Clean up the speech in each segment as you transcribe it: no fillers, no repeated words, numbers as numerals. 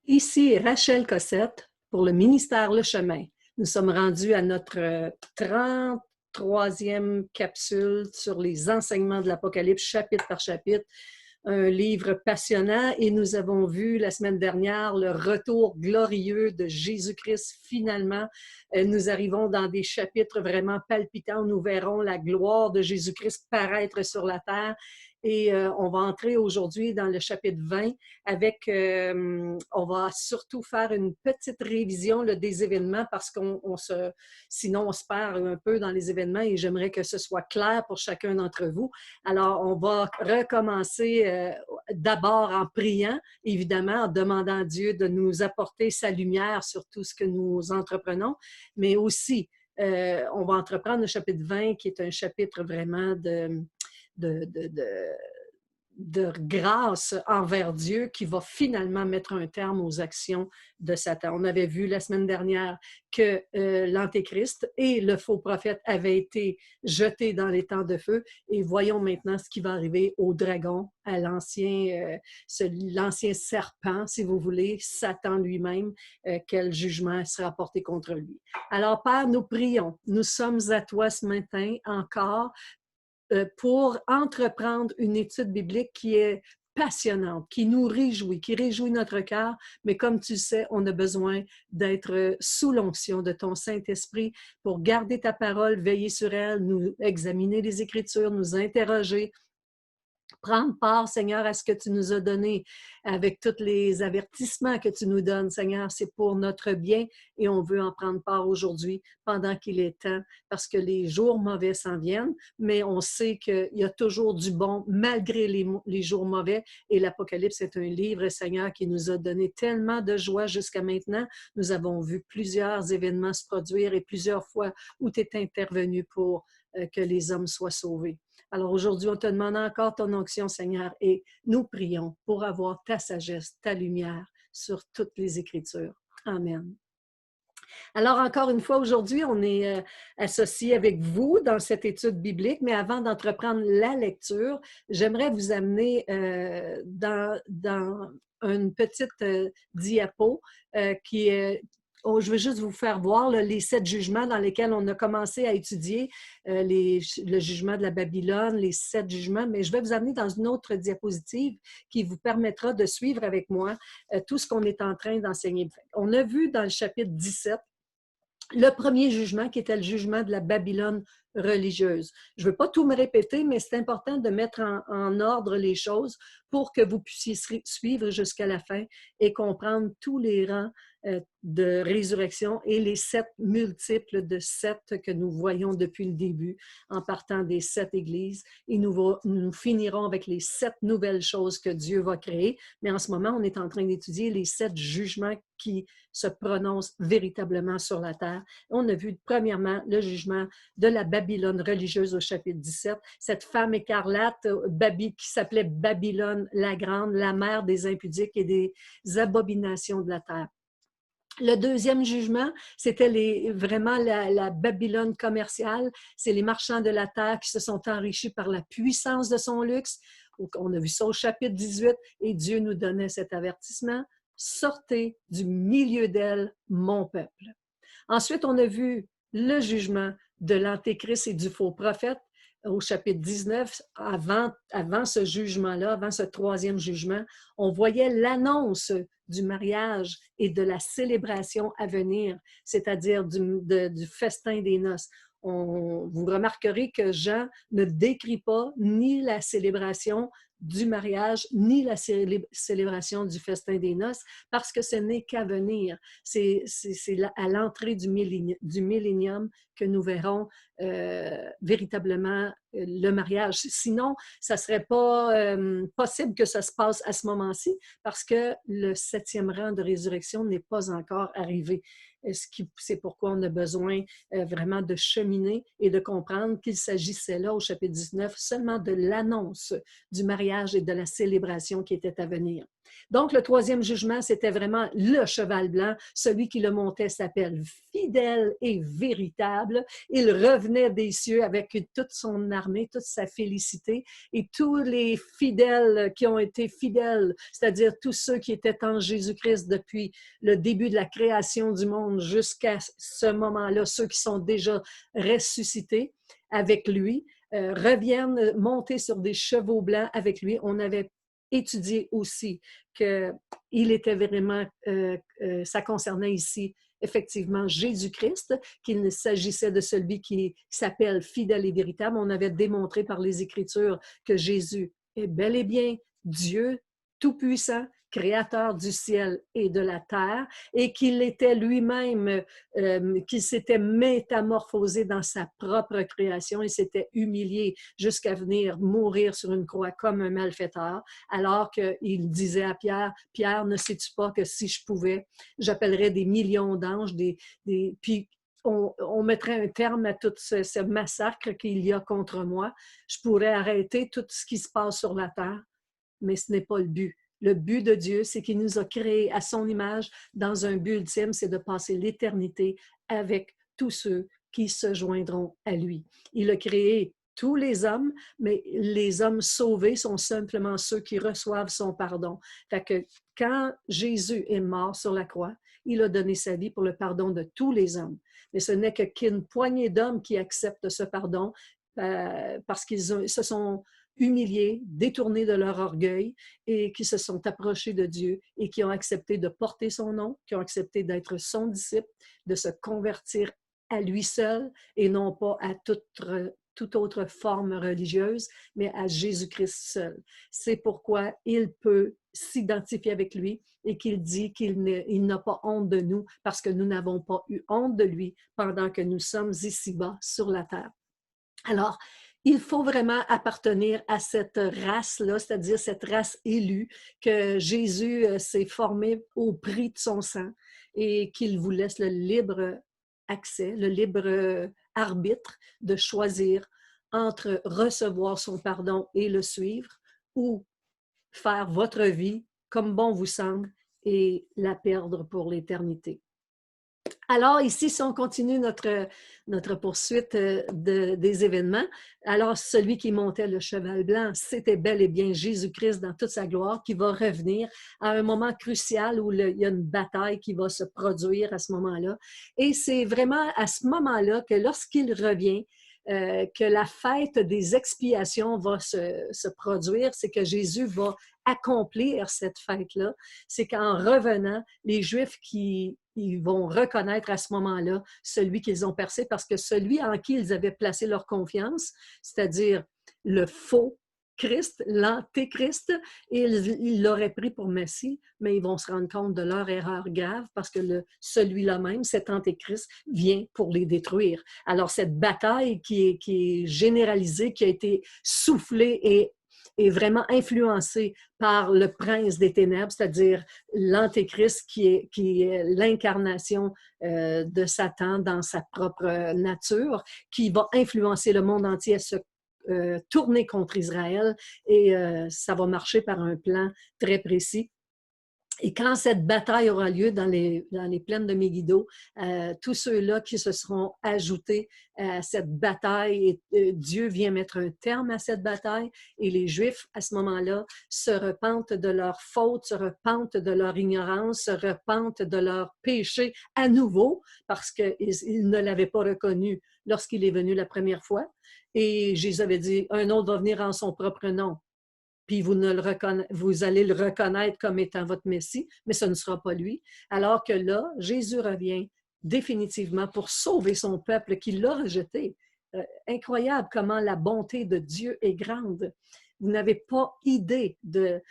Ici Rachel Cossette pour le ministère Le Chemin. Nous sommes rendus à notre 33e capsule sur les enseignements de l'Apocalypse, chapitre par chapitre. Un livre passionnant et nous avons vu la semaine dernière le retour glorieux de Jésus-Christ finalement. Nous arrivons dans des chapitres vraiment palpitants. Nous verrons la gloire de Jésus-Christ paraître sur la terre. Et on va entrer aujourd'hui dans le chapitre 20 avec, on va surtout faire une petite révision là, des événements parce sinon on se perd un peu dans les événements et j'aimerais que ce soit clair pour chacun d'entre vous. Alors, on va recommencer d'abord en priant, évidemment, en demandant à Dieu de nous apporter sa lumière sur tout ce que nous entreprenons, mais aussi, on va entreprendre le chapitre 20 qui est un chapitre vraiment de, de, de, de grâce envers Dieu qui va finalement mettre un terme aux actions de Satan. On avait vu la semaine dernière que l'Antéchrist et le faux prophète avaient été jetés dans les temps de feu et voyons maintenant ce qui va arriver au dragon, à l'ancien serpent, si vous voulez, Satan lui-même, quel jugement sera porté contre lui. Alors, Père, nous prions. Nous sommes à toi ce matin encore pour entreprendre une étude biblique qui est passionnante, qui nous réjouit, qui réjouit notre cœur, mais comme tu sais, on a besoin d'être sous l'onction de ton Saint-Esprit pour garder ta parole, veiller sur elle, nous examiner les Écritures, nous interroger, prendre part, Seigneur, à ce que tu nous as donné avec tous les avertissements que tu nous donnes, Seigneur. C'est pour notre bien et on veut en prendre part aujourd'hui pendant qu'il est temps parce que les jours mauvais s'en viennent, mais on sait qu'il y a toujours du bon malgré les jours mauvais et l'Apocalypse est un livre, Seigneur, qui nous a donné tellement de joie jusqu'à maintenant. Nous avons vu plusieurs événements se produire et plusieurs fois où tu es intervenu pour que les hommes soient sauvés. Alors aujourd'hui, on te demande encore ton onction, Seigneur, et nous prions pour avoir ta sagesse, ta lumière sur toutes les Écritures. Amen. Alors, encore une fois, aujourd'hui, on est associé avec vous dans cette étude biblique, mais avant d'entreprendre la lecture, j'aimerais vous amener dans une petite diapo qui est je veux juste vous faire voir là, les 7 jugements dans lesquels on a commencé à étudier le jugement de la Babylone, les 7 jugements, mais je vais vous amener dans une autre diapositive qui vous permettra de suivre avec moi tout ce qu'on est en train d'enseigner. On a vu dans le chapitre 17 le premier jugement qui était le jugement de la Babylone religieuse. Je ne veux pas tout me répéter, mais c'est important de mettre en ordre les choses pour que vous puissiez suivre jusqu'à la fin et comprendre tous les rangs de résurrection et les 7 multiples de 7 que nous voyons depuis le début en partant des 7 églises. Et nous finirons avec les 7 nouvelles choses que Dieu va créer. Mais en ce moment, on est en train d'étudier les 7 jugements qui se prononcent véritablement sur la terre. On a vu premièrement le jugement de la Babylone religieuse au chapitre 17, cette femme écarlate qui s'appelait Babylone la Grande, la mère des impudiques et des abominations de la terre. Le deuxième jugement, c'était vraiment la Babylone commerciale. C'est les marchands de la terre qui se sont enrichis par la puissance de son luxe. On a vu ça au chapitre 18 et Dieu nous donnait cet avertissement. Sortez du milieu d'elle, mon peuple. Ensuite, on a vu le jugement de l'Antéchrist et du faux prophète au chapitre 19. Avant ce jugement-là, avant ce troisième jugement, on voyait l'annonce du mariage et de la célébration à venir, c'est-à-dire du festin des noces. Vous remarquerez que Jean ne décrit pas ni la célébration du mariage, ni la célébration du festin des noces, parce que ce n'est qu'à venir. C'est à l'entrée du millénium que nous verrons véritablement le mariage. Sinon, ça ne serait pas possible que ça se passe à ce moment-ci, parce que le 7e rang de résurrection n'est pas encore arrivé. C'est pourquoi on a besoin vraiment de cheminer et de comprendre qu'il s'agissait là, au chapitre 19, seulement de l'annonce du mariage et de la célébration qui était à venir. Donc, le troisième jugement, c'était vraiment le cheval blanc. Celui qui le montait s'appelle fidèle et véritable. Il revenait des cieux avec toute son armée, toute sa félicité. Et tous les fidèles qui ont été fidèles, c'est-à-dire tous ceux qui étaient en Jésus-Christ depuis le début de la création du monde jusqu'à ce moment-là, ceux qui sont déjà ressuscités avec lui, reviennent monter sur des chevaux blancs avec lui. On avait étudié aussi qu'il était vraiment, ça concernait ici effectivement Jésus-Christ, qu'il s'agissait de celui qui s'appelle fidèle et véritable. On avait démontré par les Écritures que Jésus est bel et bien Dieu tout-puissant, créateur du ciel et de la terre, et qu'il était lui-même, qu'il s'était métamorphosé dans sa propre création, il s'était humilié jusqu'à venir mourir sur une croix comme un malfaiteur, alors qu'il disait à Pierre, « Pierre, ne sais-tu pas que si je pouvais, j'appellerais des millions d'anges, puis on mettrait un terme à tout ce massacre qu'il y a contre moi. Je pourrais arrêter tout ce qui se passe sur la terre, mais ce n'est pas le but. Le but de Dieu, c'est qu'il nous a créés à son image dans un but ultime, c'est de passer l'éternité avec tous ceux qui se joindront à lui. Il a créé tous les hommes, mais les hommes sauvés sont simplement ceux qui reçoivent son pardon. Fait que quand Jésus est mort sur la croix, il a donné sa vie pour le pardon de tous les hommes. Mais ce n'est qu'une poignée d'hommes qui acceptent ce pardon parce qu'ils se sont humiliés, détournés de leur orgueil et qui se sont approchés de Dieu et qui ont accepté de porter son nom, qui ont accepté d'être son disciple, de se convertir à lui seul et non pas à toute autre forme religieuse, mais à Jésus-Christ seul. C'est pourquoi il peut s'identifier avec lui et qu'il dit qu'il n'a pas honte de nous parce que nous n'avons pas eu honte de lui pendant que nous sommes ici-bas sur la terre. Alors, il faut vraiment appartenir à cette race-là, c'est-à-dire cette race élue que Jésus s'est formé au prix de son sang et qu'il vous laisse le libre accès, le libre arbitre de choisir entre recevoir son pardon et le suivre ou faire votre vie comme bon vous semble et la perdre pour l'éternité. Alors ici, si on continue notre poursuite des événements, alors celui qui montait le cheval blanc, c'était bel et bien Jésus-Christ dans toute sa gloire qui va revenir à un moment crucial où il y a une bataille qui va se produire à ce moment-là. Et c'est vraiment à ce moment-là que lorsqu'il revient, que la fête des expiations va se produire, c'est que Jésus va accomplir cette fête-là. C'est qu'en revenant, les Juifs ils vont reconnaître à ce moment-là celui qu'ils ont percé parce que celui en qui ils avaient placé leur confiance, c'est-à-dire le faux Christ, l'antéchrist, ils l'auraient pris pour Messie, mais ils vont se rendre compte de leur erreur grave parce que celui-là même, cet antéchrist, vient pour les détruire. Alors cette bataille qui est généralisée, qui a été soufflée et vraiment influencé par le prince des ténèbres, c'est-à-dire l'antéchrist qui est l'incarnation de Satan dans sa propre nature, qui va influencer le monde entier à se tourner contre Israël et ça va marcher par un plan très précis. Et quand cette bataille aura lieu dans les plaines de Megiddo, tous ceux-là qui se seront ajoutés à cette bataille, Dieu vient mettre un terme à cette bataille et les Juifs, à ce moment-là, se repentent de leurs fautes, se repentent de leur ignorance, se repentent de leur péché à nouveau parce qu'ils ne l'avaient pas reconnu lorsqu'il est venu la première fois. Et Jésus avait dit, un autre va venir en son propre nom. Puis vous allez le reconnaître comme étant votre Messie, mais ce ne sera pas lui. Alors que là, Jésus revient définitivement pour sauver son peuple qui l'a rejeté. Incroyable comment la bonté de Dieu est grande. Vous n'avez pas idée de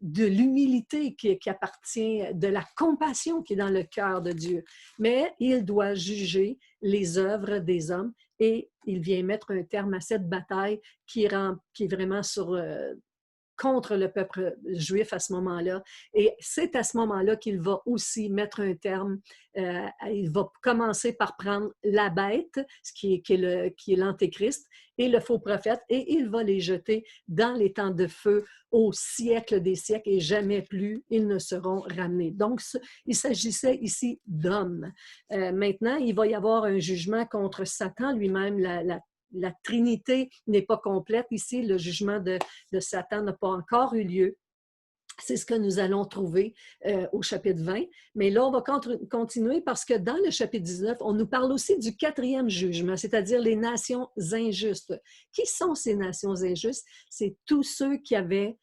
l'humilité qui appartient, de la compassion qui est dans le cœur de Dieu. Mais il doit juger les œuvres des hommes et il vient mettre un terme à cette bataille qui est vraiment contre le peuple juif à ce moment-là. Et c'est à ce moment-là qu'il va aussi mettre un terme. Il va commencer par prendre la bête, qui est l'Antéchrist, et le faux prophète, et il va les jeter dans les temps de feu au siècle des siècles, et jamais plus ils ne seront ramenés. Donc, il s'agissait ici d'hommes. Maintenant, il va y avoir un jugement contre Satan lui-même. La Trinité n'est pas complète ici. Le jugement de Satan n'a pas encore eu lieu. C'est ce que nous allons trouver au chapitre 20. Mais là, on va continuer parce que dans le chapitre 19, on nous parle aussi du quatrième jugement, c'est-à-dire les nations injustes. Qui sont ces nations injustes? C'est tous ceux qui avaient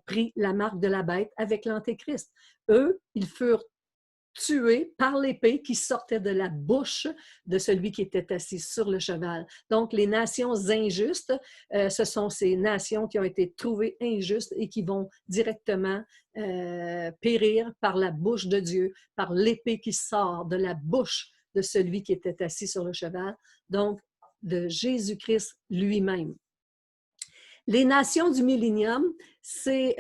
pris la marque de la bête avec l'Antéchrist. Eux, ils furent tués par l'épée qui sortait de la bouche de celui qui était assis sur le cheval. Donc, les nations injustes, ce sont ces nations qui ont été trouvées injustes et qui vont directement périr par la bouche de Dieu, par l'épée qui sort de la bouche de celui qui était assis sur le cheval, donc de Jésus-Christ lui-même. Les nations du millénium, c'est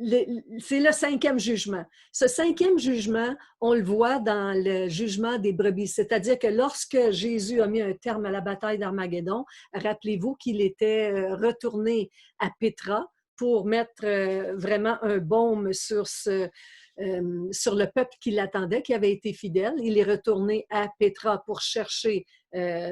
le cinquième jugement. Ce cinquième jugement, on le voit dans le jugement des brebis, c'est-à-dire que lorsque Jésus a mis un terme à la bataille d'Armageddon, rappelez-vous qu'il était retourné à Pétra pour mettre vraiment un baume sur le peuple qui l'attendait, qui avait été fidèle. Il est retourné à Pétra pour chercher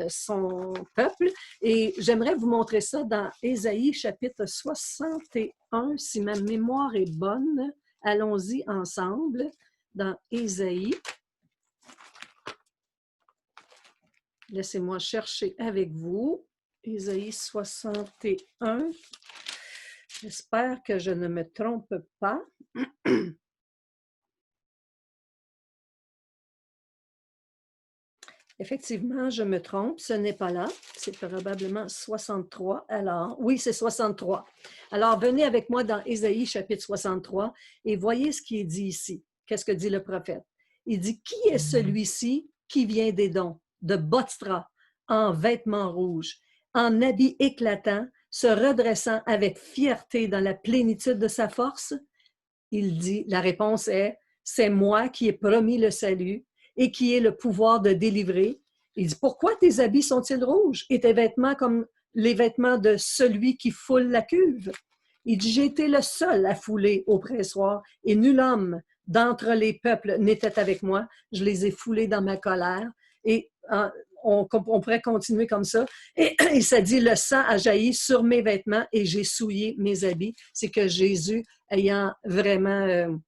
son peuple. Et j'aimerais vous montrer ça dans Ésaïe chapitre 61, si ma mémoire est bonne. Allons-y ensemble dans Ésaïe. Laissez-moi chercher avec vous. Ésaïe 61. J'espère que je ne me trompe pas. Effectivement, je me trompe, ce n'est pas là, c'est probablement 63. Alors, oui, c'est 63. Alors, venez avec moi dans Ésaïe chapitre 63 et voyez ce qui est dit ici. Qu'est-ce que dit le prophète? Il dit, qui est celui-ci qui vient d'Édom, de Botsra, en vêtements rouges, en habits éclatants, se redressant avec fierté dans la plénitude de sa force? Il dit, la réponse est, c'est moi qui ai promis le salut et qui ai le pouvoir de délivrer. Il dit, pourquoi tes habits sont-ils rouges et tes vêtements comme les vêtements de celui qui foule la cuve? Il dit, j'ai été le seul à fouler au pressoir et nul homme d'entre les peuples n'était avec moi. Je les ai foulés dans ma colère. Et on pourrait continuer comme ça. Et ça dit, le sang a jailli sur mes vêtements et j'ai souillé mes habits. C'est que Jésus, ayant vraiment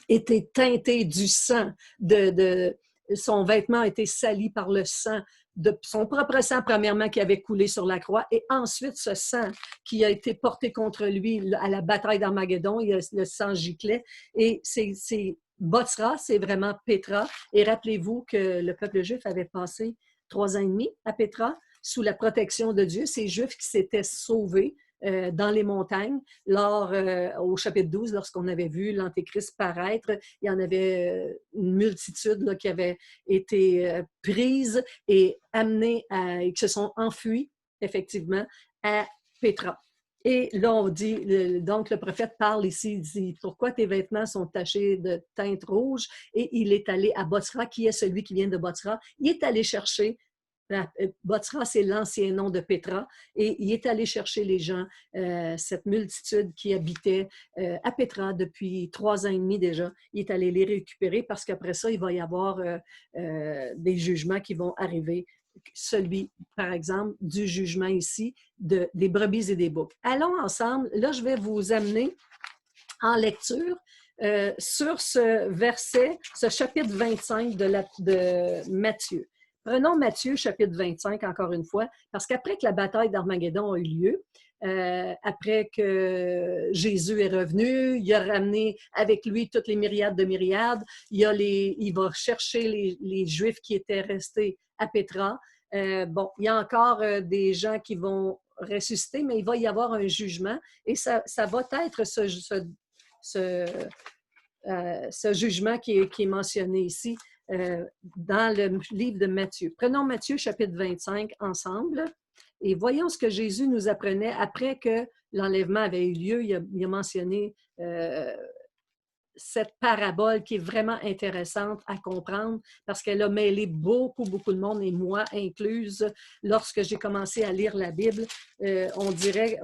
été teinté du sang, son vêtement a été sali par le sang, de son propre sang, premièrement, qui avait coulé sur la croix, et ensuite ce sang qui a été porté contre lui à la bataille d'Armageddon, le sang giclait, et c'est Botsra, c'est vraiment Pétra, et rappelez-vous que le peuple juif avait passé 3 ans et demi à Pétra, sous la protection de Dieu, ces Juifs qui s'étaient sauvés dans les montagnes. Au chapitre 12, lorsqu'on avait vu l'Antéchrist paraître, il y en avait une multitude là, qui avait été prise et amenée et qui se sont enfuis, effectivement, à Pétra. Et là, on dit, donc le prophète parle ici, il dit, pourquoi tes vêtements sont tachés de teinte rouge? Et il est allé à Botsra, qui est celui qui vient de Botsra. Il est allé chercher Botsra, c'est l'ancien nom de Pétra, et il est allé chercher les gens, cette multitude qui habitait à Pétra depuis 3 ans et demi déjà. Il est allé les récupérer parce qu'après ça, il va y avoir des jugements qui vont arriver. Celui, par exemple, du jugement ici des brebis et des boucs. Allons ensemble. Là, je vais vous amener en lecture sur ce verset, ce chapitre 25 de Matthieu. Prenons Matthieu, chapitre 25, encore une fois, parce qu'après que la bataille d'Armageddon a eu lieu, après que Jésus est revenu, il a ramené avec lui toutes les myriades de myriades, il va chercher les Juifs qui étaient restés à Pétra. Il y a encore des gens qui vont ressusciter, mais il va y avoir un jugement et ça va être ce jugement qui est mentionné ici dans le livre de Matthieu. Prenons Matthieu chapitre 25 ensemble Et voyons ce que Jésus nous apprenait après que l'enlèvement avait eu lieu. Il a mentionné cette parabole qui est vraiment intéressante à comprendre parce qu'elle a mêlé beaucoup, beaucoup de monde, et moi incluse. Lorsque j'ai commencé à lire la Bible, on dirait,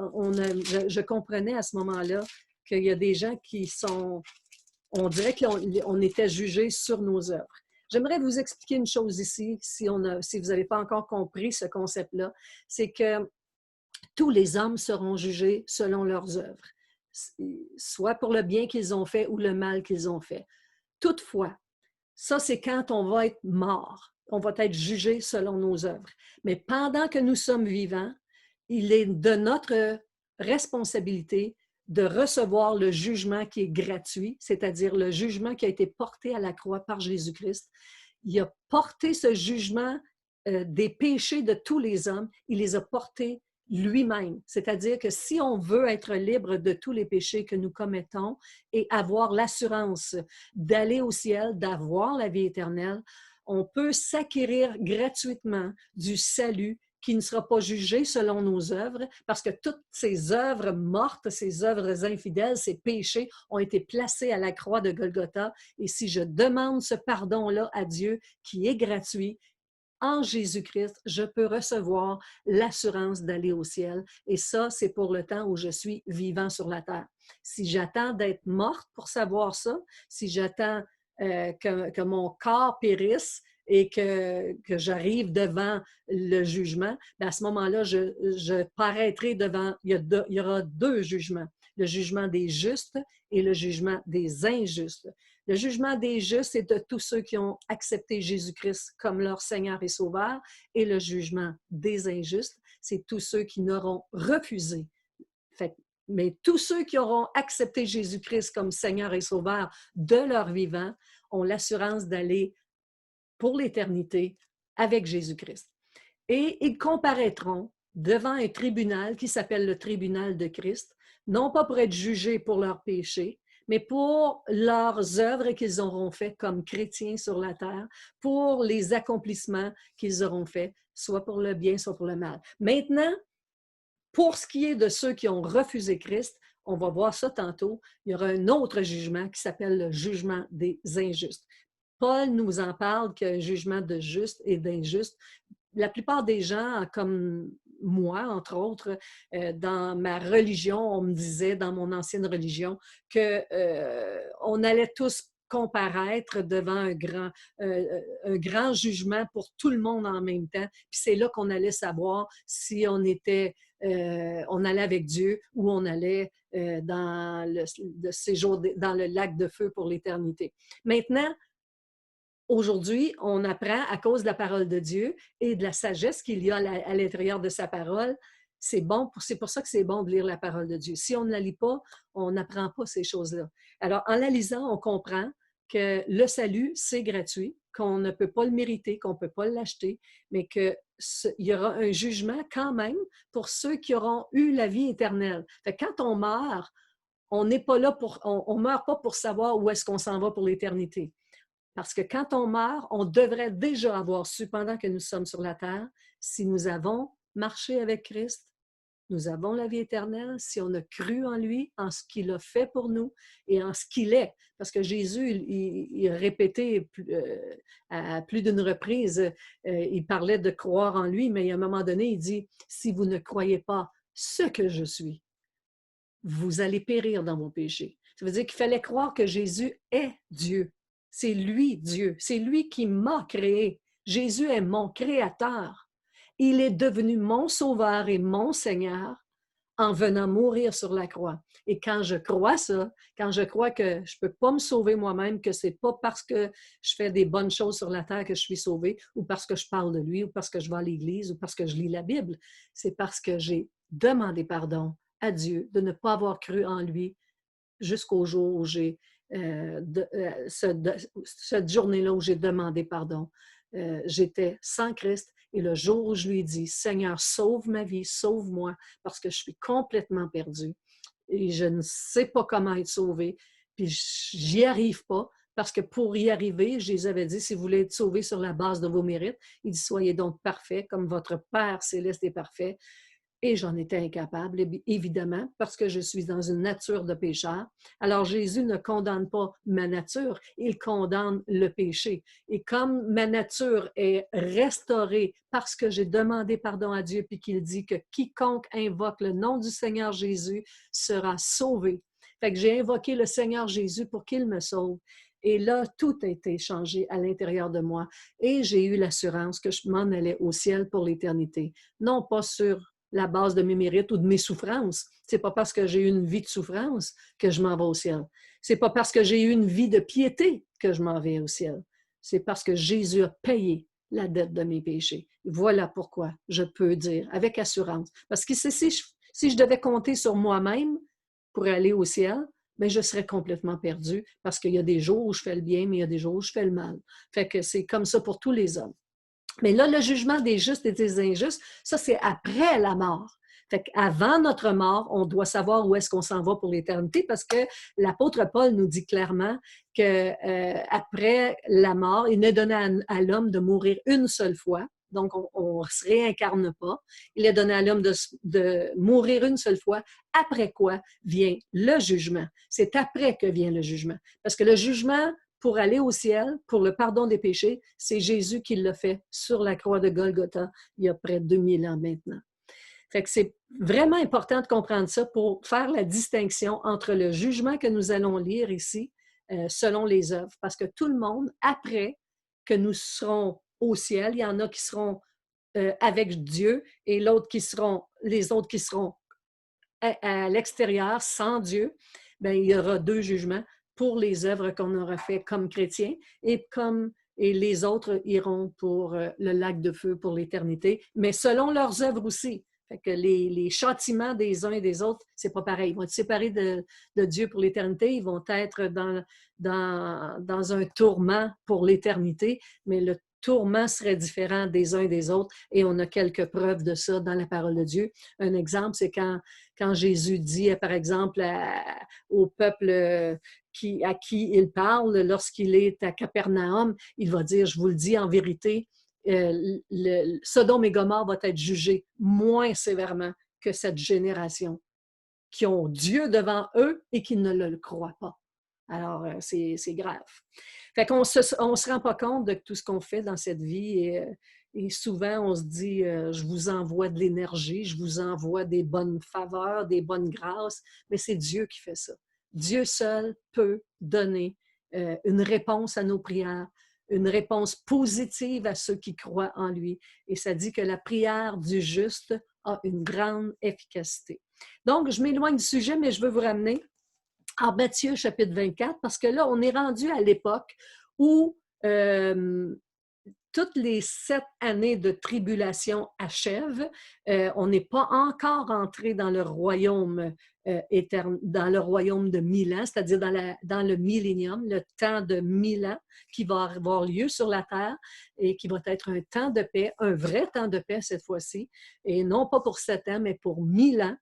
je comprenais à ce moment-là qu'il y a des gens qui sont, on dirait qu'on était jugés sur nos œuvres. J'aimerais vous expliquer une chose ici, si vous n'avez pas encore compris ce concept-là, c'est que tous les hommes seront jugés selon leurs œuvres, soit pour le bien qu'ils ont fait ou le mal qu'ils ont fait. Toutefois, ça, c'est quand on va être mort. On va être jugé selon nos œuvres. Mais pendant que nous sommes vivants, il est de notre responsabilité de recevoir le jugement qui est gratuit, c'est-à-dire le jugement qui a été porté à la croix par Jésus-Christ. Il a porté ce jugement des péchés de tous les hommes. Il les a portés lui-même. C'est-à-dire que si on veut être libre de tous les péchés que nous commettons et avoir l'assurance d'aller au ciel, d'avoir la vie éternelle, on peut s'acquérir gratuitement du salut qui ne sera pas jugé selon nos œuvres, parce que toutes ces œuvres mortes, ces œuvres infidèles, ces péchés ont été placés à la croix de Golgotha. Et si je demande ce pardon-là à Dieu, qui est gratuit, en Jésus-Christ, je peux recevoir l'assurance d'aller au ciel. Et ça, c'est pour le temps où je suis vivant sur la terre. Si j'attends d'être morte pour savoir ça, si j'attends que mon corps périsse et que j'arrive devant le jugement, à ce moment-là, je paraîtrai devant, il y aura deux jugements, le jugement des justes et le jugement des injustes. Le jugement des justes, c'est de tous ceux qui ont accepté Jésus-Christ comme leur Seigneur et Sauveur, et le jugement des injustes, c'est tous ceux qui n'auront refusé. Mais tous ceux qui auront accepté Jésus-Christ comme Seigneur et Sauveur de leur vivant ont l'assurance d'aller pour l'éternité avec Jésus-Christ. Et ils comparaîtront devant un tribunal qui s'appelle le tribunal de Christ, non pas pour être jugés pour leurs péchés, mais pour leurs œuvres qu'ils auront faites comme chrétiens sur la terre, pour les accomplissements qu'ils auront faits, soit pour le bien, soit pour le mal. Maintenant, pour ce qui est de ceux qui ont refusé Christ, on va voir ça tantôt, il y aura un autre jugement qui s'appelle le jugement des injustes. Paul nous en parle qu'il y a un jugement de juste et d'injuste. La plupart des gens, comme moi, entre autres, dans ma religion, on me disait, dans mon ancienne religion, qu'on allait tous comparaître devant un grand jugement pour tout le monde en même temps. Puis c'est là qu'on allait savoir si on allait avec Dieu ou on allait dans le séjour dans le lac de feu pour l'éternité. Maintenant, aujourd'hui, on apprend à cause de la parole de Dieu et de la sagesse qu'il y a à l'intérieur de sa parole. C'est pour ça que c'est bon de lire la parole de Dieu. Si on ne la lit pas, on n'apprend pas ces choses-là. Alors, en la lisant, on comprend que le salut, c'est gratuit, qu'on ne peut pas le mériter, qu'on ne peut pas l'acheter, mais qu'il y aura un jugement quand même pour ceux qui auront eu la vie éternelle. Fait que quand on meurt, on n'est pas là on meurt pas pour savoir où est-ce qu'on s'en va pour l'éternité. Parce que quand on meurt, on devrait déjà avoir su, pendant que nous sommes sur la terre, si nous avons marché avec Christ, nous avons la vie éternelle, si on a cru en lui, en ce qu'il a fait pour nous et en ce qu'il est. Parce que Jésus, il a répété à plus d'une reprise, il parlait de croire en lui, mais à un moment donné, il dit, si vous ne croyez pas ce que je suis, vous allez périr dans vos péchés. Ça veut dire qu'il fallait croire que Jésus est Dieu. C'est lui, Dieu. C'est lui qui m'a créé. Jésus est mon créateur. Il est devenu mon sauveur et mon Seigneur en venant mourir sur la croix. Et quand je crois ça, quand je crois que je ne peux pas me sauver moi-même, que ce n'est pas parce que je fais des bonnes choses sur la terre que je suis sauvée, ou parce que je parle de lui, ou parce que je vais à l'église, ou parce que je lis la Bible, c'est parce que j'ai demandé pardon à Dieu de ne pas avoir cru en lui jusqu'au jour où j'ai cette journée-là où j'ai demandé pardon. J'étais sans Christ et le jour où je lui ai dit, Seigneur, sauve ma vie, sauve-moi, parce que je suis complètement perdue et je ne sais pas comment être sauvée, puis j'y arrive pas parce que pour y arriver, Jésus avait dit, si vous voulez être sauvés sur la base de vos mérites, il dit, soyez donc parfaits comme votre Père céleste est parfait. Et j'en étais incapable, évidemment, parce que je suis dans une nature de pécheur. Alors Jésus ne condamne pas ma nature, il condamne le péché. Et comme ma nature est restaurée parce que j'ai demandé pardon à Dieu, puis qu'il dit que quiconque invoque le nom du Seigneur Jésus sera sauvé. Fait que j'ai invoqué le Seigneur Jésus pour qu'il me sauve. Et là, tout a été changé à l'intérieur de moi. Et j'ai eu l'assurance que je m'en allais au ciel pour l'éternité. Non pas sur la base de mes mérites ou de mes souffrances. C'est pas parce que j'ai eu une vie de souffrance que je m'en vais au ciel. C'est pas parce que j'ai eu une vie de piété que je m'en vais au ciel. C'est parce que Jésus a payé la dette de mes péchés. Voilà pourquoi je peux dire avec assurance. Parce que si je devais compter sur moi-même pour aller au ciel, bien, je serais complètement perdue parce qu'il y a des jours où je fais le bien, mais il y a des jours où je fais le mal. Fait que c'est comme ça pour tous les hommes. Mais là, le jugement des justes et des injustes, ça, c'est après la mort. Fait qu'avant notre mort, on doit savoir où est-ce qu'on s'en va pour l'éternité parce que l'apôtre Paul nous dit clairement qu'après la mort, il n'est donné à l'homme de mourir une seule fois. Donc, on ne se réincarne pas. Il est donné à l'homme de mourir une seule fois, après quoi vient le jugement. C'est après que vient le jugement. Parce que le jugement, pour aller au ciel, pour le pardon des péchés, c'est Jésus qui l'a fait sur la croix de Golgotha il y a près de 2000 ans maintenant. Fait que c'est vraiment important de comprendre ça pour faire la distinction entre le jugement que nous allons lire ici, selon les œuvres, parce que tout le monde, après que nous serons au ciel, il y en a qui seront avec Dieu et les autres qui seront à l'extérieur sans Dieu, bien, il y aura deux jugements pour les œuvres qu'on aura fait comme chrétiens et les autres iront pour le lac de feu pour l'éternité, mais selon leurs œuvres aussi. Fait que les châtiments des uns et des autres, c'est pas pareil. Ils vont être séparés de Dieu pour l'éternité, ils vont être dans un tourment pour l'éternité, mais le tourment serait différent des uns et des autres et on a quelques preuves de ça dans la parole de Dieu. Un exemple, c'est quand Jésus dit, par exemple, au peuple à qui il parle, lorsqu'il est à Capernaum, il va dire, je vous le dis en vérité, Sodome et Gomorrhe va être jugé moins sévèrement que cette génération qui ont Dieu devant eux et qui ne le croient pas. Alors, c'est grave. Fait qu'on se rend pas compte de tout ce qu'on fait dans cette vie et souvent, on se dit, je vous envoie de l'énergie, je vous envoie des bonnes faveurs, des bonnes grâces, mais c'est Dieu qui fait ça. Dieu seul peut donner une réponse à nos prières, une réponse positive à ceux qui croient en lui. Et ça dit que la prière du juste a une grande efficacité. Donc, je m'éloigne du sujet, mais je veux vous ramener en Matthieu chapitre 24, parce que là, on est rendu à l'époque où toutes les 7 années de tribulation achèvent. On n'est pas encore entré dans le royaume dans le royaume de 1000 ans, c'est-à-dire dans le millénium, le temps de 1000 ans qui va avoir lieu sur la terre et qui va être un temps de paix, un vrai temps de paix cette fois-ci, et non pas pour 7 ans, mais pour 1000 ans.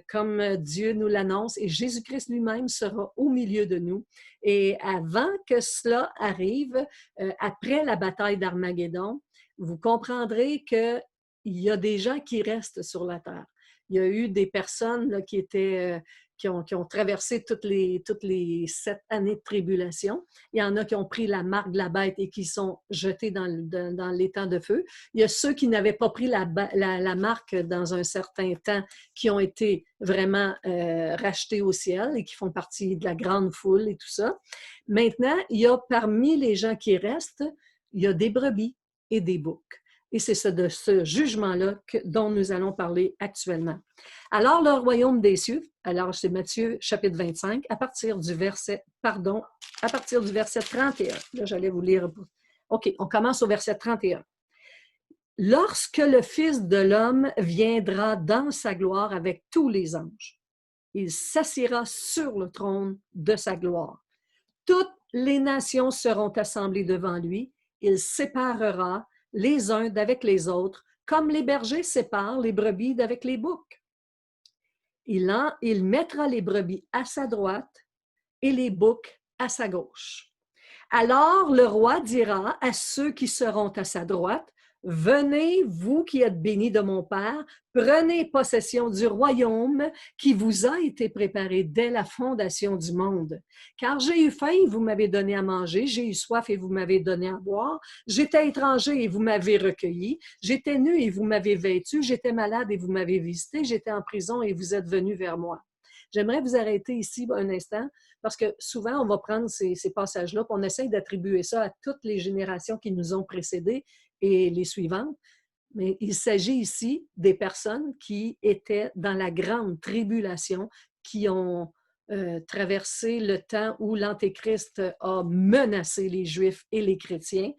Comme Dieu nous l'annonce, et Jésus-Christ lui-même sera au milieu de nous. Et avant que cela arrive, après la bataille d'Armageddon, vous comprendrez qu'il y a des gens qui restent sur la terre. Il y a eu des personnes là, qui ont traversé toutes les 7 années de tribulation. Il y en a qui ont pris la marque de la bête et qui sont jetés dans l'étang de feu. Il y a ceux qui n'avaient pas pris la marque dans un certain temps, qui ont été vraiment rachetés au ciel et qui font partie de la grande foule et tout ça. Maintenant, il y a parmi les gens qui restent, il y a des brebis et des boucs. Et c'est de ce jugement-là dont nous allons parler actuellement. Alors, le royaume des cieux, alors c'est Matthieu chapitre 25, à partir du verset 31. Là, j'allais vous lire. OK, on commence au verset 31. Lorsque le Fils de l'homme viendra dans sa gloire avec tous les anges, il s'assiera sur le trône de sa gloire. Toutes les nations seront assemblées devant lui. Il séparera les uns d'avec les autres, comme les bergers séparent les brebis d'avec les boucs. Il mettra les brebis à sa droite et les boucs à sa gauche. Alors le roi dira à ceux qui seront à sa droite, venez, vous qui êtes bénis de mon Père, prenez possession du royaume qui vous a été préparé dès la fondation du monde. Car j'ai eu faim et vous m'avez donné à manger, j'ai eu soif et vous m'avez donné à boire, j'étais étranger et vous m'avez recueilli, j'étais nu et vous m'avez vêtu, j'étais malade et vous m'avez visité, j'étais en prison et vous êtes venus vers moi. J'aimerais vous arrêter ici un instant parce que souvent, on va prendre ces passages-là et on essaie d'attribuer ça à toutes les générations qui nous ont précédés et les suivantes. Mais il s'agit ici des personnes qui étaient dans la grande tribulation, qui ont traversé le temps où l'Antéchrist a menacé les Juifs et les chrétiens.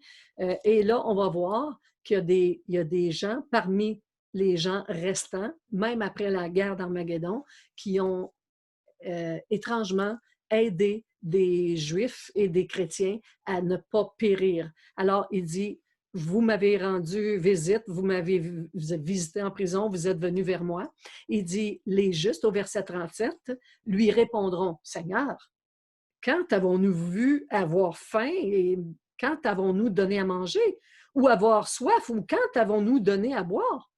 Et là, on va voir qu'il y a des gens parmi les gens restants, même après la guerre d'Armageddon, qui ont étrangement aidé des Juifs et des chrétiens à ne pas périr. Alors, il dit, vous m'avez rendu visite, vous êtes visité en prison, vous êtes venu vers moi. Il dit, les justes, au verset 37, lui répondront, Seigneur, quand avons-nous vu avoir faim et quand avons-nous donné à manger? Ou avoir soif, ou quand avons-nous donné à boire?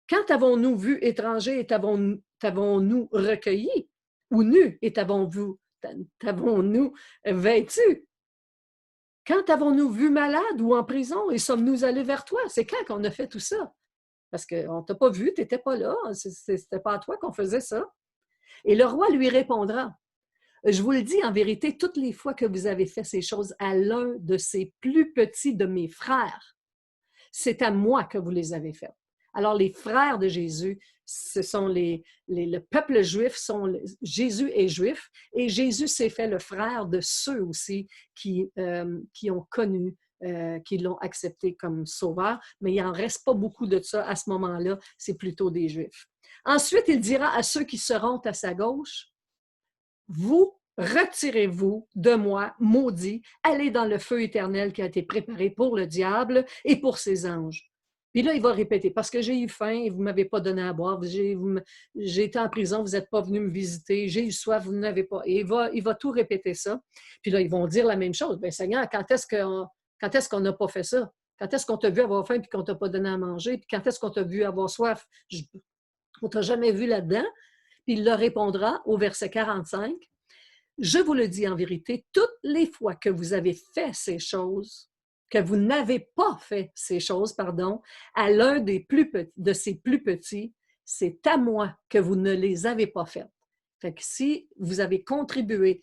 Quand avons-nous vu étranger et t'avons-nous recueilli? Ou nu et t'avons-nous vêtu? Quand avons-nous vu malade ou en prison et sommes-nous allés vers toi? C'est quand qu'on a fait tout ça? Parce qu'on ne t'a pas vu, tu n'étais pas là, c'était pas à toi qu'on faisait ça. Et le roi lui répondra, je vous le dis en vérité, toutes les fois que vous avez fait ces choses à l'un de ces plus petits de mes frères, c'est à moi que vous les avez faites. Alors, les frères de Jésus, ce sont le peuple juif, Jésus est juif, et Jésus s'est fait le frère de ceux aussi qui ont connu, qui l'ont accepté comme sauveur, mais il n'en reste pas beaucoup de ça à ce moment-là, c'est plutôt des Juifs. Ensuite, il dira à ceux qui seront à sa gauche, vous retirez-vous de moi, maudits, allez dans le feu éternel qui a été préparé pour le diable et pour ses anges. Puis là, il va répéter, parce que j'ai eu faim et vous ne m'avez pas donné à boire, j'ai été en prison, vous n'êtes pas venu me visiter, j'ai eu soif, vous n'avez pas. Et il va tout répéter ça. Puis là, ils vont dire la même chose. Bien, Seigneur, quand est-ce qu'on n'a pas fait ça? Quand est-ce qu'on t'a vu avoir faim et qu'on ne t'a pas donné à manger? Puis quand est-ce qu'on t'a vu avoir soif? On ne t'a jamais vu là-dedans. Puis il leur répondra au verset 45. Je vous le dis en vérité, toutes les fois que vous avez fait ces choses, que vous n'avez pas fait ces choses, pardon, à l'un de ces plus petits, c'est à moi que vous ne les avez pas faites. Fait que si vous avez contribué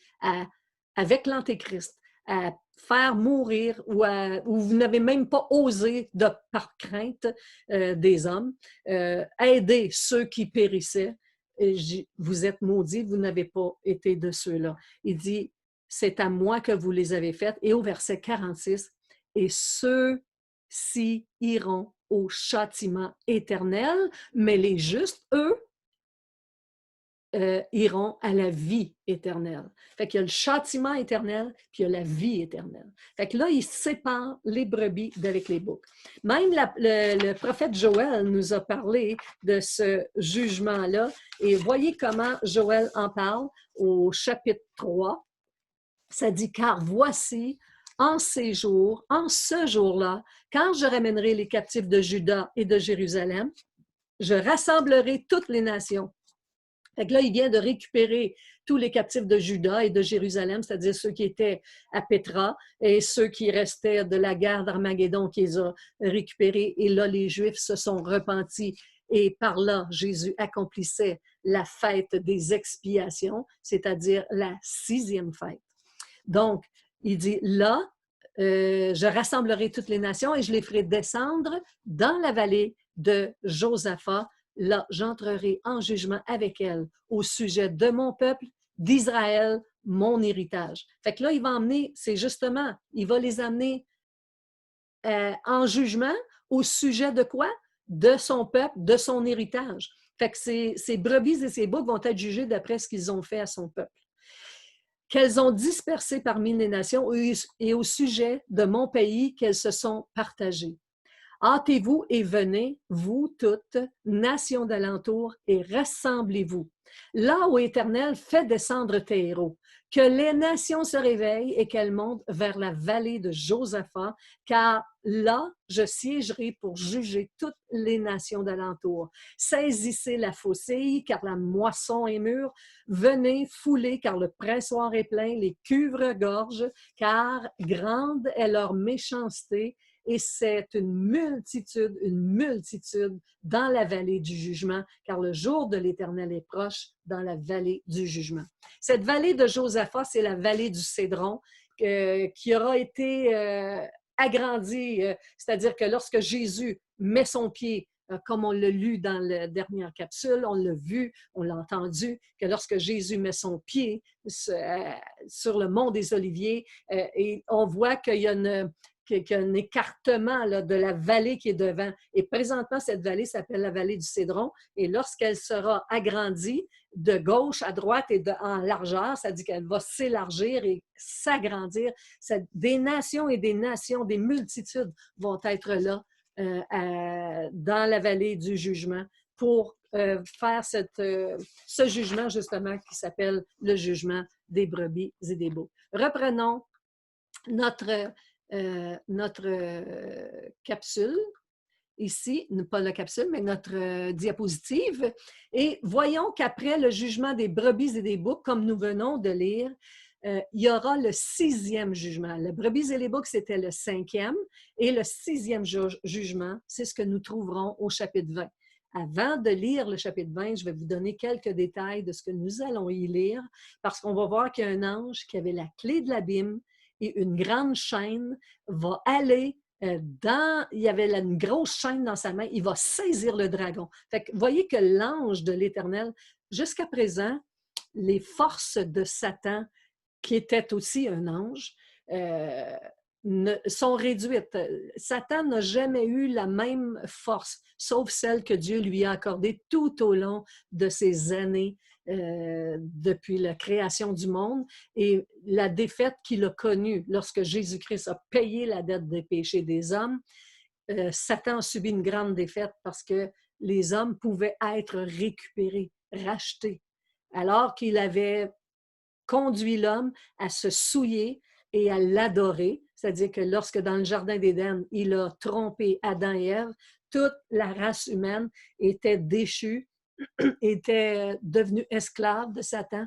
avec l'Antéchrist à faire mourir ou vous n'avez même pas osé, par crainte des hommes, aider ceux qui périssaient, vous êtes maudits, vous n'avez pas été de ceux-là. Il dit, c'est à moi que vous les avez faites. Et au verset 46, et ceux-ci iront au châtiment éternel, mais les justes, eux, iront à la vie éternelle. Fait qu'il y a le châtiment éternel, puis il y a la vie éternelle. Fait que là, il sépare les brebis d'avec les boucs. Même le prophète Joël nous a parlé de ce jugement-là, et voyez comment Joël en parle au chapitre 3. Ça dit, car voici, en ces jours, en ce jour-là, quand je ramènerai les captifs de Juda et de Jérusalem, je rassemblerai toutes les nations. Fait que là, il vient de récupérer tous les captifs de Juda et de Jérusalem, c'est-à-dire ceux qui étaient à Pétra et ceux qui restaient de la guerre d'Armageddon qui les a récupérés. Et là, les Juifs se sont repentis. Et par là, Jésus accomplissait la fête des expiations, c'est-à-dire la 6e fête. Donc, il dit, là, je rassemblerai toutes les nations et je les ferai descendre dans la vallée de Josaphat. Là, j'entrerai en jugement avec elles au sujet de mon peuple, d'Israël, mon héritage. Fait que là, il va emmener, c'est justement, il va les amener en jugement au sujet de quoi? De son peuple, de son héritage. Fait que ces brebis et ces boucs vont être jugés d'après ce qu'ils ont fait à son peuple. Qu'elles ont dispersé parmi les nations et au sujet de mon pays qu'elles se sont partagées. Hâtez-vous et venez, vous toutes, nations d'alentour, et rassemblez-vous. Là où Éternel fait descendre tes héros, que les nations se réveillent et qu'elles montent vers la vallée de Josaphat, car là, je siégerai pour juger toutes les nations d'alentour. Saisissez la faucille, car la moisson est mûre. Venez, foulez, car le pressoir est plein. Les cuves regorgent, car grande est leur méchanceté. Et c'est une multitude dans la vallée du jugement, car le jour de l'Éternel est proche dans la vallée du jugement. Cette vallée de Josaphat, c'est la vallée du Cédron, qui aura été agrandie, c'est-à-dire que lorsque Jésus met son pied, comme on l'a lu dans la dernière capsule, on l'a vu, on l'a entendu, que lorsque Jésus met son pied sur le mont des Oliviers, et on voit qu'il y a un écartement là, de la vallée qui est devant. Et présentement, cette vallée s'appelle la vallée du Cédron. Et lorsqu'elle sera agrandie de gauche à droite et en largeur, ça dit qu'elle va s'élargir et s'agrandir. Des nations et des nations, des multitudes vont être là dans la vallée du jugement pour faire ce jugement justement qui s'appelle le jugement des brebis et des boucs. Reprenons notre capsule, ici, pas la capsule, mais notre diapositive, et voyons qu'après le jugement des brebis et des boucs, comme nous venons de lire, il y aura le 6e jugement. Les brebis et les boucs, c'était le 5e, et le 6e jugement, c'est ce que nous trouverons au chapitre 20. Avant de lire le chapitre 20, je vais vous donner quelques détails de ce que nous allons y lire, parce qu'on va voir qu'il y a un ange qui avait la clé de l'abîme et une grande chaîne va aller il y avait une grosse chaîne dans sa main, il va saisir le dragon. Fait que, voyez que l'ange de l'Éternel, jusqu'à présent, les forces de Satan, qui était aussi un ange, sont réduites. Satan n'a jamais eu la même force, sauf celle que Dieu lui a accordée tout au long de ces années depuis la création du monde et la défaite qu'il a connue lorsque Jésus-Christ a payé la dette des péchés des hommes. Satan a subi une grande défaite parce que les hommes pouvaient être récupérés, rachetés, alors qu'il avait conduit l'homme à se souiller et à l'adorer. C'est-à-dire que lorsque dans le jardin d'Éden, il a trompé Adam et Ève, toute la race humaine était déchue, était devenue esclave de Satan,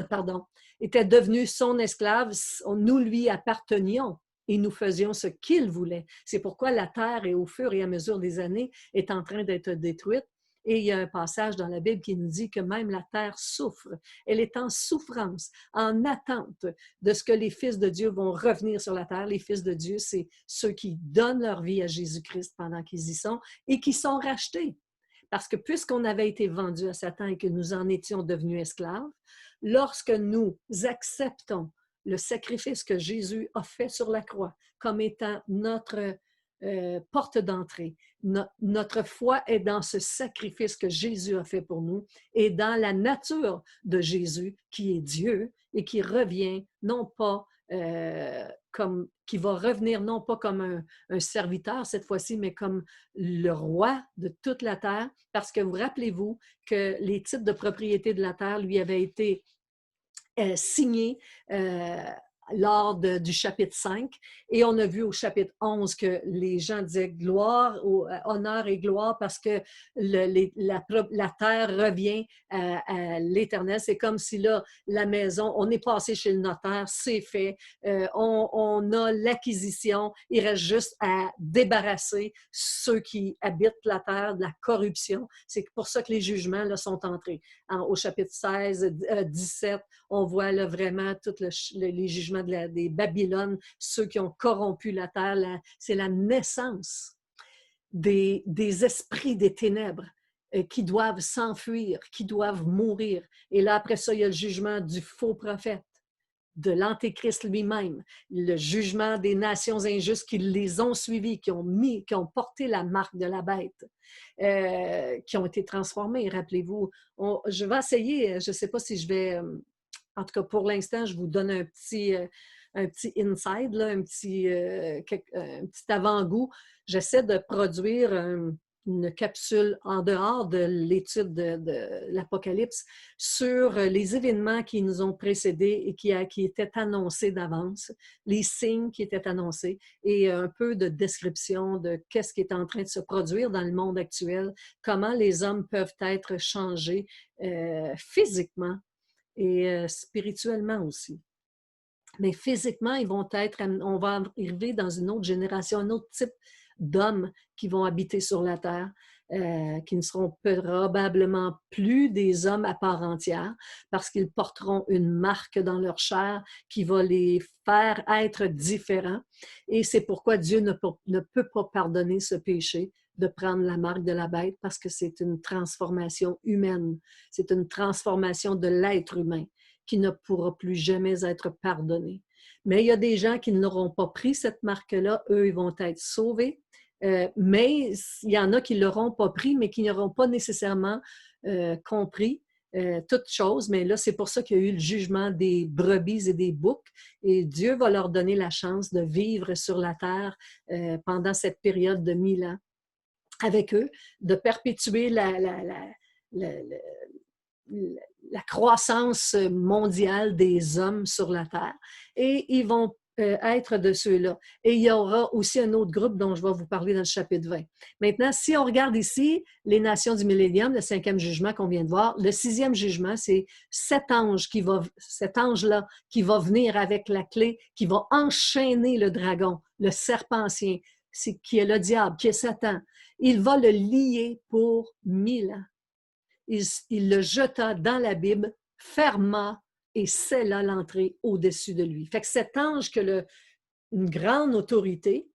pardon, était devenue son esclave. Nous lui appartenions et nous faisions ce qu'il voulait. C'est pourquoi la terre, et au fur et à mesure des années, est en train d'être détruite. Et il y a un passage dans la Bible qui nous dit que même la terre souffre. Elle est en souffrance, en attente de ce que les fils de Dieu vont revenir sur la terre. Les fils de Dieu, c'est ceux qui donnent leur vie à Jésus-Christ pendant qu'ils y sont et qui sont rachetés. Parce que puisqu'on avait été vendus à Satan et que nous en étions devenus esclaves, lorsque nous acceptons le sacrifice que Jésus a fait sur la croix comme étant notre porte d'entrée. Notre foi est dans ce sacrifice que Jésus a fait pour nous et dans la nature de Jésus qui est Dieu et qui revient non pas qui va revenir non pas comme un serviteur cette fois-ci, mais comme le roi de toute la terre, parce que vous rappelez-vous que les titres de propriété de la terre lui avaient été signés lors du chapitre 5. Et on a vu au chapitre 11 que les gens disaient gloire, honneur et gloire parce que la terre revient à l'Éternel. C'est comme si là, la maison, on est passé chez le notaire, c'est fait, on a l'acquisition, il reste juste à débarrasser ceux qui habitent la terre de la corruption. C'est pour ça que les jugements là, sont entrés. Au chapitre 16, 17, on voit là, vraiment tous les jugements des Babylones, ceux qui ont corrompu la terre. C'est la naissance des esprits des ténèbres qui doivent s'enfuir, qui doivent mourir. Et là, après ça, il y a le jugement du faux prophète, de l'Antéchrist lui-même, le jugement des nations injustes qui les ont suivis, qui ont porté la marque de la bête, qui ont été transformés. Rappelez-vous, je vais essayer, je ne sais pas si je vais en tout cas pour l'instant, je vous donne un petit inside, là, un petit avant-goût. J'essaie de produire une capsule en dehors de l'étude de l'Apocalypse sur les événements qui nous ont précédés et qui étaient annoncés d'avance, les signes qui étaient annoncés et un peu de description de qu'est-ce qui est en train de se produire dans le monde actuel, comment les hommes peuvent être changés physiquement et spirituellement aussi. Mais physiquement, on va arriver dans une autre génération, un autre type d'hommes qui vont habiter sur la terre, qui ne seront probablement plus des hommes à part entière, parce qu'ils porteront une marque dans leur chair qui va les faire être différents. Et c'est pourquoi Dieu ne peut pas pardonner ce péché de prendre la marque de la bête, parce que c'est une transformation humaine, c'est une transformation de l'être humain qui ne pourra plus jamais être pardonné. Mais il y a des gens qui n'auront pas pris cette marque-là, eux, ils vont être sauvés, mais il y en a qui ne l'auront pas pris, mais qui n'auront pas nécessairement compris toutes choses. Mais là, c'est pour ça qu'il y a eu le jugement des brebis et des boucs, et Dieu va leur donner la chance de vivre sur la terre pendant cette période de 1000 ans avec eux, de perpétuer la croissance mondiale des hommes sur la Terre. Et ils vont être de ceux-là. Et il y aura aussi un autre groupe dont je vais vous parler dans le chapitre 20. Maintenant, si on regarde ici les nations du millénium, le 5e jugement qu'on vient de voir, le 6e jugement, c'est cet ange-là qui va venir avec la clé, qui va enchaîner le dragon, le serpent ancien, qui est le diable, qui est Satan. Il va le lier pour 1000 ans. Il le jeta dans la Bible, ferma et scella l'entrée au-dessus de lui. Fait que cet ange qui a une grande autorité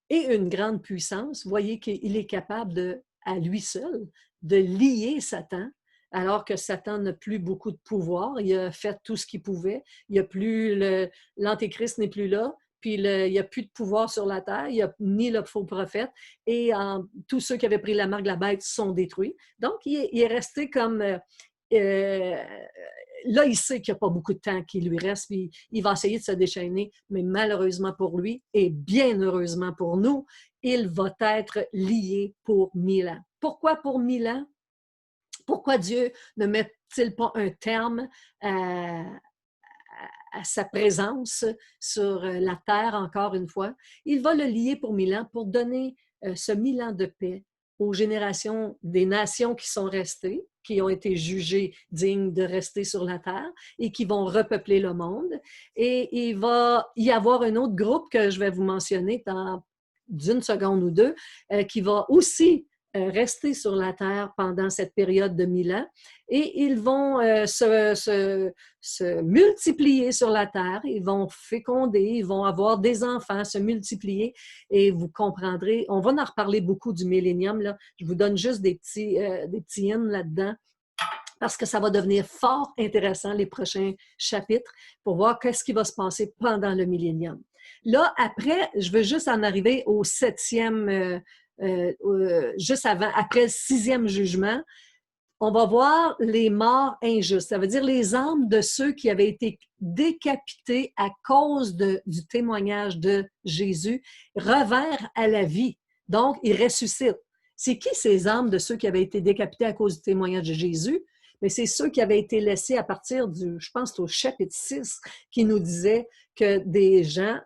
et une grande puissance, voyez qu'il est capable à lui seul de lier Satan, alors que Satan n'a plus beaucoup de pouvoir. Il a fait tout ce qu'il pouvait. L'Antéchrist n'est plus là. Puis il n'y a plus de pouvoir sur la terre, il n'y a ni le faux prophète, et tous ceux qui avaient pris la marque de la bête sont détruits. Donc, il est resté comme... là, il sait qu'il n'y a pas beaucoup de temps qui lui reste, puis il va essayer de se déchaîner, mais malheureusement pour lui, et bien heureusement pour nous, il va être lié pour 1000 ans. Pourquoi pour 1000 ans? Pourquoi Dieu ne met-il pas un terme à sa présence sur la terre, encore une fois? Il va le lier pour 1000 ans, pour donner ce 1000 ans de paix aux générations des nations qui sont restées, qui ont été jugées dignes de rester sur la terre et qui vont repeupler le monde. Et il va y avoir un autre groupe que je vais vous mentionner dans d'une seconde ou deux, qui va aussi rester sur la terre pendant cette période de 1000 ans, et ils vont se multiplier sur la terre, ils vont féconder, ils vont avoir des enfants, se multiplier, et vous comprendrez, on va en reparler beaucoup du millénium, là. Je vous donne juste des petits hints là-dedans, parce que ça va devenir fort intéressant les prochains chapitres pour voir qu'est-ce qui va se passer pendant le millénium. Là, après, je veux juste en arriver au 7e juste avant, après le 6e jugement, on va voir les morts injustes. Ça veut dire les âmes de ceux qui avaient été décapités à cause du témoignage de Jésus revinrent à la vie. Donc, ils ressuscitent. C'est qui ces âmes de ceux qui avaient été décapités à cause du témoignage de Jésus? Mais c'est ceux qui avaient été laissés à partir je pense, au chapitre 6, qui nous disait que des gens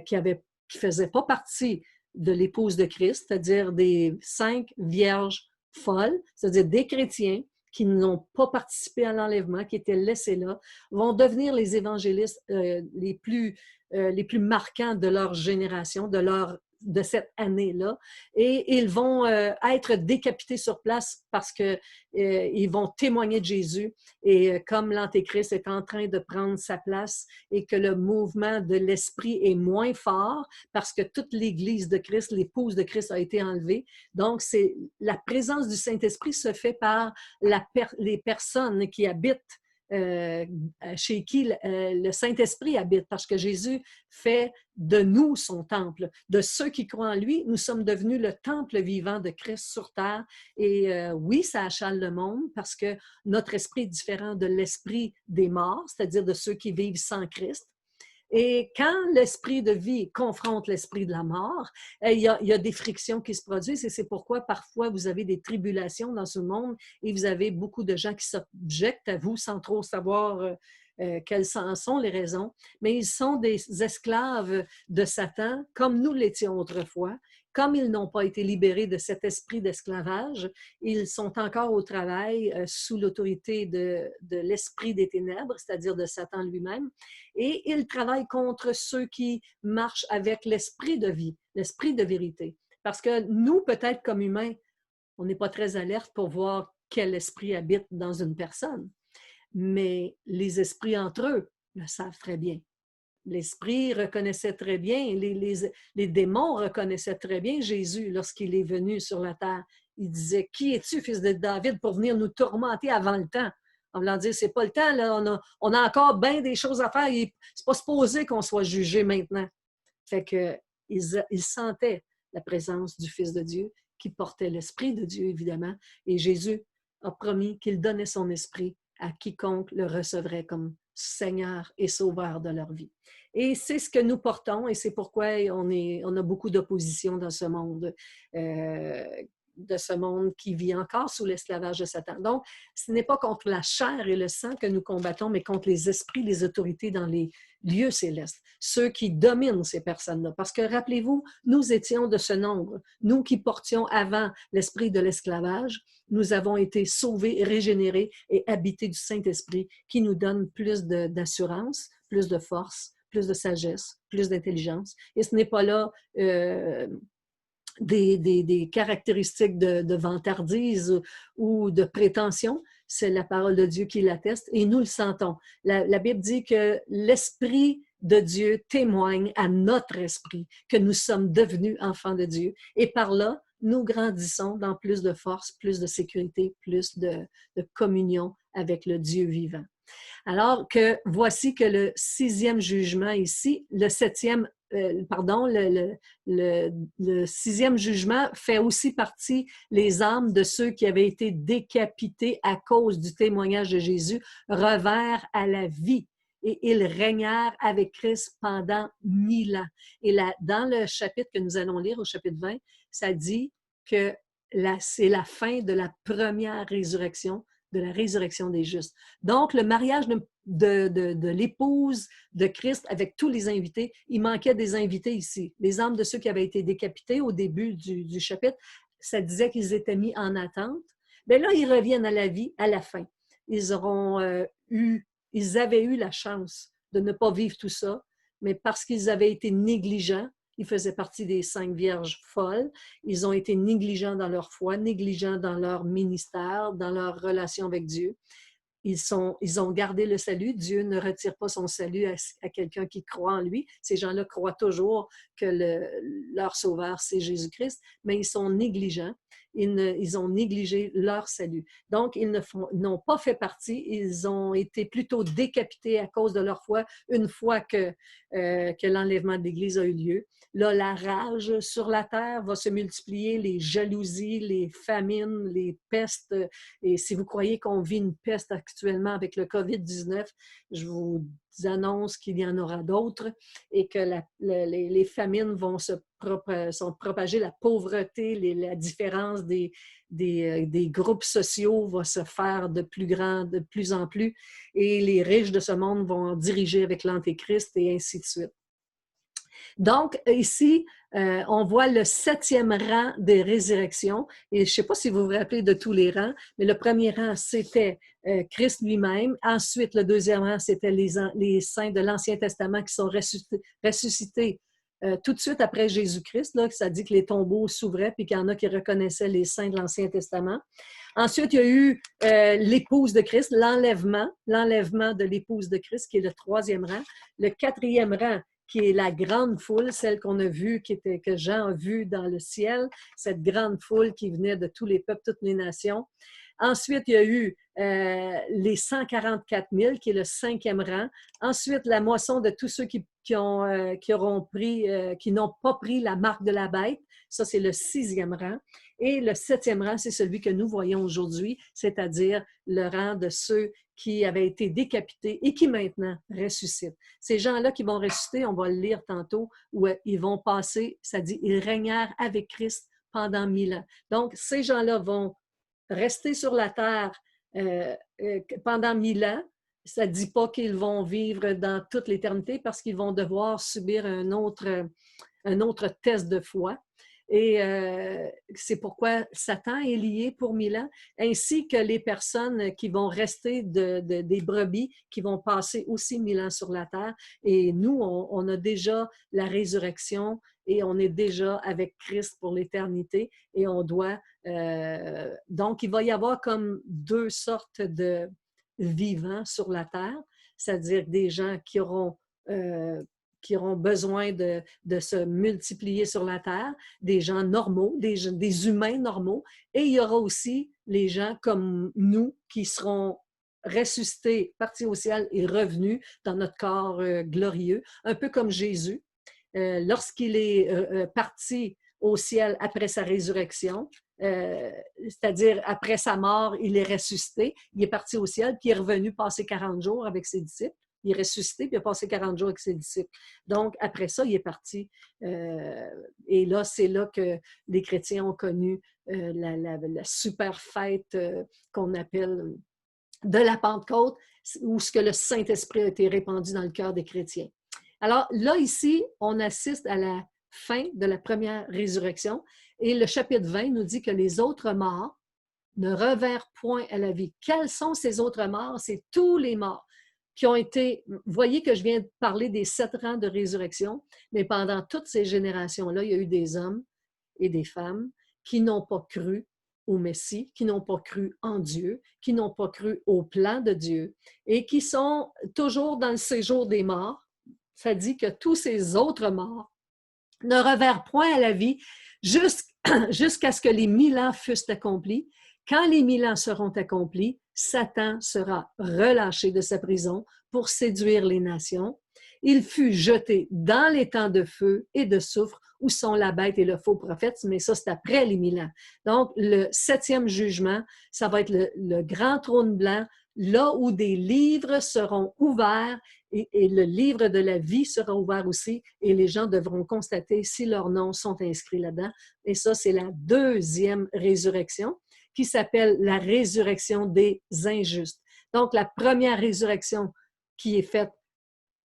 qui ne faisaient pas partie de l'épouse de Christ, c'est-à-dire des 5 vierges folles, c'est-à-dire des chrétiens qui n'ont pas participé à l'enlèvement, qui étaient laissés là, vont devenir les évangélistes les plus marquants de leur génération, de cette année-là, et ils vont être décapités sur place parce qu'ils vont témoigner de Jésus, et comme l'Antéchrist est en train de prendre sa place et que le mouvement de l'Esprit est moins fort parce que toute l'Église de Christ, l'épouse de Christ a été enlevée, donc la présence du Saint-Esprit se fait par les personnes qui habitent chez qui le Saint-Esprit habite, parce que Jésus fait de nous son temple. De ceux qui croient en lui, nous sommes devenus le temple vivant de Christ sur terre. Et oui, ça achale le monde parce que notre esprit est différent de l'esprit des morts, c'est-à-dire de ceux qui vivent sans Christ. Et quand l'esprit de vie confronte l'esprit de la mort, il y a des frictions qui se produisent et c'est pourquoi parfois vous avez des tribulations dans ce monde et vous avez beaucoup de gens qui s'objectent à vous sans trop savoir quelles sont les raisons, mais ils sont des esclaves de Satan comme nous l'étions autrefois. Comme ils n'ont pas été libérés de cet esprit d'esclavage, ils sont encore au travail sous l'autorité de l'esprit des ténèbres, c'est-à-dire de Satan lui-même, et ils travaillent contre ceux qui marchent avec l'esprit de vie, l'esprit de vérité. Parce que nous, peut-être comme humains, on n'est pas très alerte pour voir quel esprit habite dans une personne, mais les esprits entre eux le savent très bien. L'esprit reconnaissait très bien, les démons reconnaissaient très bien Jésus lorsqu'il est venu sur la terre. Il disait, « Qui es-tu, fils de David, pour venir nous tourmenter avant le temps? » En voulant dire, c'est pas le temps, là, on a encore bien des choses à faire. C'est pas supposé qu'on soit jugé maintenant. Fait que ils sentaient la présence du Fils de Dieu qui portait l'Esprit de Dieu, évidemment. Et Jésus a promis qu'il donnait son esprit à quiconque le recevrait comme Seigneur et Sauveur de leur vie. Et c'est ce que nous portons et c'est pourquoi on a beaucoup d'opposition dans ce monde, de ce monde qui vit encore sous l'esclavage de Satan. Donc, ce n'est pas contre la chair et le sang que nous combattons, mais contre les esprits, les autorités dans les lieux célestes, ceux qui dominent ces personnes-là. Parce que, rappelez-vous, nous étions de ce nombre. Nous qui portions avant l'esprit de l'esclavage, nous avons été sauvés, régénérés et habités du Saint-Esprit qui nous donne plus d'assurance, plus de force, plus de sagesse, plus d'intelligence. Et ce n'est pas là des caractéristiques de vantardise ou de prétention, c'est la parole de Dieu qui l'atteste et nous le sentons. La Bible dit que l'Esprit de Dieu témoigne à notre esprit que nous sommes devenus enfants de Dieu et par là, nous grandissons dans plus de force, plus de sécurité, plus de communion avec le Dieu vivant. Alors que voici que le 6e jugement ici, le 7e, le 6e jugement fait aussi partie les âmes de ceux qui avaient été décapités à cause du témoignage de Jésus, revinrent à la vie. Et ils régnèrent avec Christ pendant 1000 ans. Et là, dans le chapitre que nous allons lire, au chapitre 20, ça dit que c'est la fin de la première résurrection, de la résurrection des justes. Donc, le mariage de l'épouse de Christ avec tous les invités, il manquait des invités ici. Les âmes de ceux qui avaient été décapités au début du chapitre, ça disait qu'ils étaient mis en attente. Mais là, ils reviennent à la vie à la fin. Ils avaient eu la chance de ne pas vivre tout ça, mais parce qu'ils avaient été négligents, ils faisaient partie des 5 vierges folles. Ils ont été négligents dans leur foi, négligents dans leur ministère, dans leur relation avec Dieu. Ils ont gardé le salut. Dieu ne retire pas son salut à quelqu'un qui croit en lui. Ces gens-là croient toujours que leur sauveur, c'est Jésus-Christ, mais ils sont négligents. Ils ont négligé leur salut. Donc, ils n'ont pas fait partie. Ils ont été plutôt décapités à cause de leur foi une fois que l'enlèvement de l'Église a eu lieu. Là, la rage sur la terre va se multiplier, les jalousies, les famines, les pestes. Et si vous croyez qu'on vit une peste actuellement avec le COVID-19, je vous annonce qu'il y en aura d'autres et que les famines vont sont propager, la pauvreté, la différence des groupes sociaux va se faire de plus en plus et les riches de ce monde vont diriger avec l'Antéchrist et ainsi de suite. Donc, ici, on voit le 7e rang des résurrections. Et je ne sais pas si vous vous rappelez de tous les rangs, mais le premier rang, c'était Christ lui-même. Ensuite, le 2e rang, c'était les saints de l'Ancien Testament qui sont ressuscités tout de suite après Jésus-Christ. Là, ça dit que les tombeaux s'ouvraient puis qu'il y en a qui reconnaissaient les saints de l'Ancien Testament. Ensuite, il y a eu l'épouse de Christ, l'enlèvement de l'épouse de Christ, qui est le 3e rang. Le 4e rang, qui est la grande foule, celle qu'on a vue, que Jean a vue dans le ciel, cette grande foule qui venait de tous les peuples, toutes les nations. Ensuite, il y a eu les 144 000, qui est le 5e rang. Ensuite, la moisson de tous ceux qui n'ont pas pris la marque de la bête. Ça, c'est le 6e rang. Et le 7e rang, c'est celui que nous voyons aujourd'hui, c'est-à-dire le rang de ceux qui avaient été décapités et qui maintenant ressuscitent. Ces gens-là qui vont ressusciter, on va le lire tantôt, où ils vont passer, ça dit, ils régnèrent avec Christ pendant 1000 ans. Donc, ces gens-là vont rester sur la terre pendant 1000 ans. Ça ne dit pas qu'ils vont vivre dans toute l'éternité parce qu'ils vont devoir subir un autre test de foi. Et c'est pourquoi Satan est lié pour 1000 ans, ainsi que les personnes qui vont rester des brebis, qui vont passer aussi 1000 ans sur la terre. Et nous, on a déjà la résurrection et on est déjà avec Christ pour l'éternité. Et on doit... donc, il va y avoir comme deux sortes de vivants sur la terre, c'est-à-dire des gens qui auront besoin de se multiplier sur la terre, des gens normaux, des humains normaux, et il y aura aussi les gens comme nous qui seront ressuscités, partis au ciel et revenus dans notre corps glorieux, un peu comme Jésus. Lorsqu'il est parti au ciel après sa résurrection, c'est-à-dire après sa mort, il est ressuscité, il est parti au ciel, puis il est revenu passer 40 jours avec ses disciples. Il est ressuscité, puis il a passé 40 jours avec ses disciples. Donc, après ça, il est parti. Et là, c'est là que les chrétiens ont connu la super fête qu'on appelle de la Pentecôte, où ce que le Saint-Esprit a été répandu dans le cœur des chrétiens. Alors là, ici, on assiste à la fin de la première résurrection et le chapitre 20 nous dit que les autres morts ne revinrent point à la vie. Quels sont ces autres morts? C'est tous les morts qui ont été... Vous voyez que je viens de parler des 7 rangs de résurrection, mais pendant toutes ces générations-là, il y a eu des hommes et des femmes qui n'ont pas cru au Messie, qui n'ont pas cru en Dieu, qui n'ont pas cru au plan de Dieu et qui sont toujours dans le séjour des morts. Ça dit que tous ces autres morts ne revinrent point à la vie jusqu'à ce que les 1000 ans fussent accomplis. Quand les 1000 ans seront accomplis, Satan sera relâché de sa prison pour séduire les nations. Il fut jeté dans les temps de feu et de soufre où sont la bête et le faux prophète, mais ça, c'est après les 1000 ans. Donc, le 7e jugement, ça va être le grand trône blanc, là où des livres seront ouverts et le livre de la vie sera ouvert aussi et les gens devront constater si leurs noms sont inscrits là-dedans. Et ça, c'est la 2e résurrection qui s'appelle la résurrection des injustes. Donc, la première résurrection qui est faite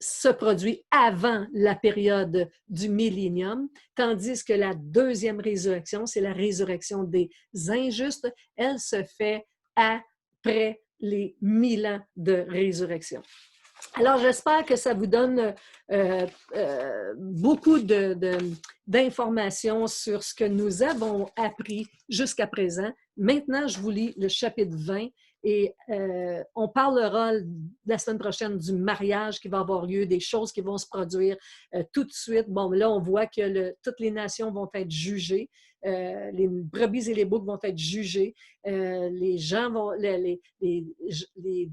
se produit avant la période du millénium, tandis que la 2e résurrection, c'est la résurrection des injustes, elle se fait après les 1000 ans de résurrection. Alors, j'espère que ça vous donne beaucoup d'informations sur ce que nous avons appris jusqu'à présent. Maintenant, je vous lis le chapitre 20 et on parlera la semaine prochaine du mariage qui va avoir lieu, des choses qui vont se produire tout de suite. Bon, là, on voit que toutes les nations vont être jugées. Les brebis et les boucs vont être jugés. Les gens vont... les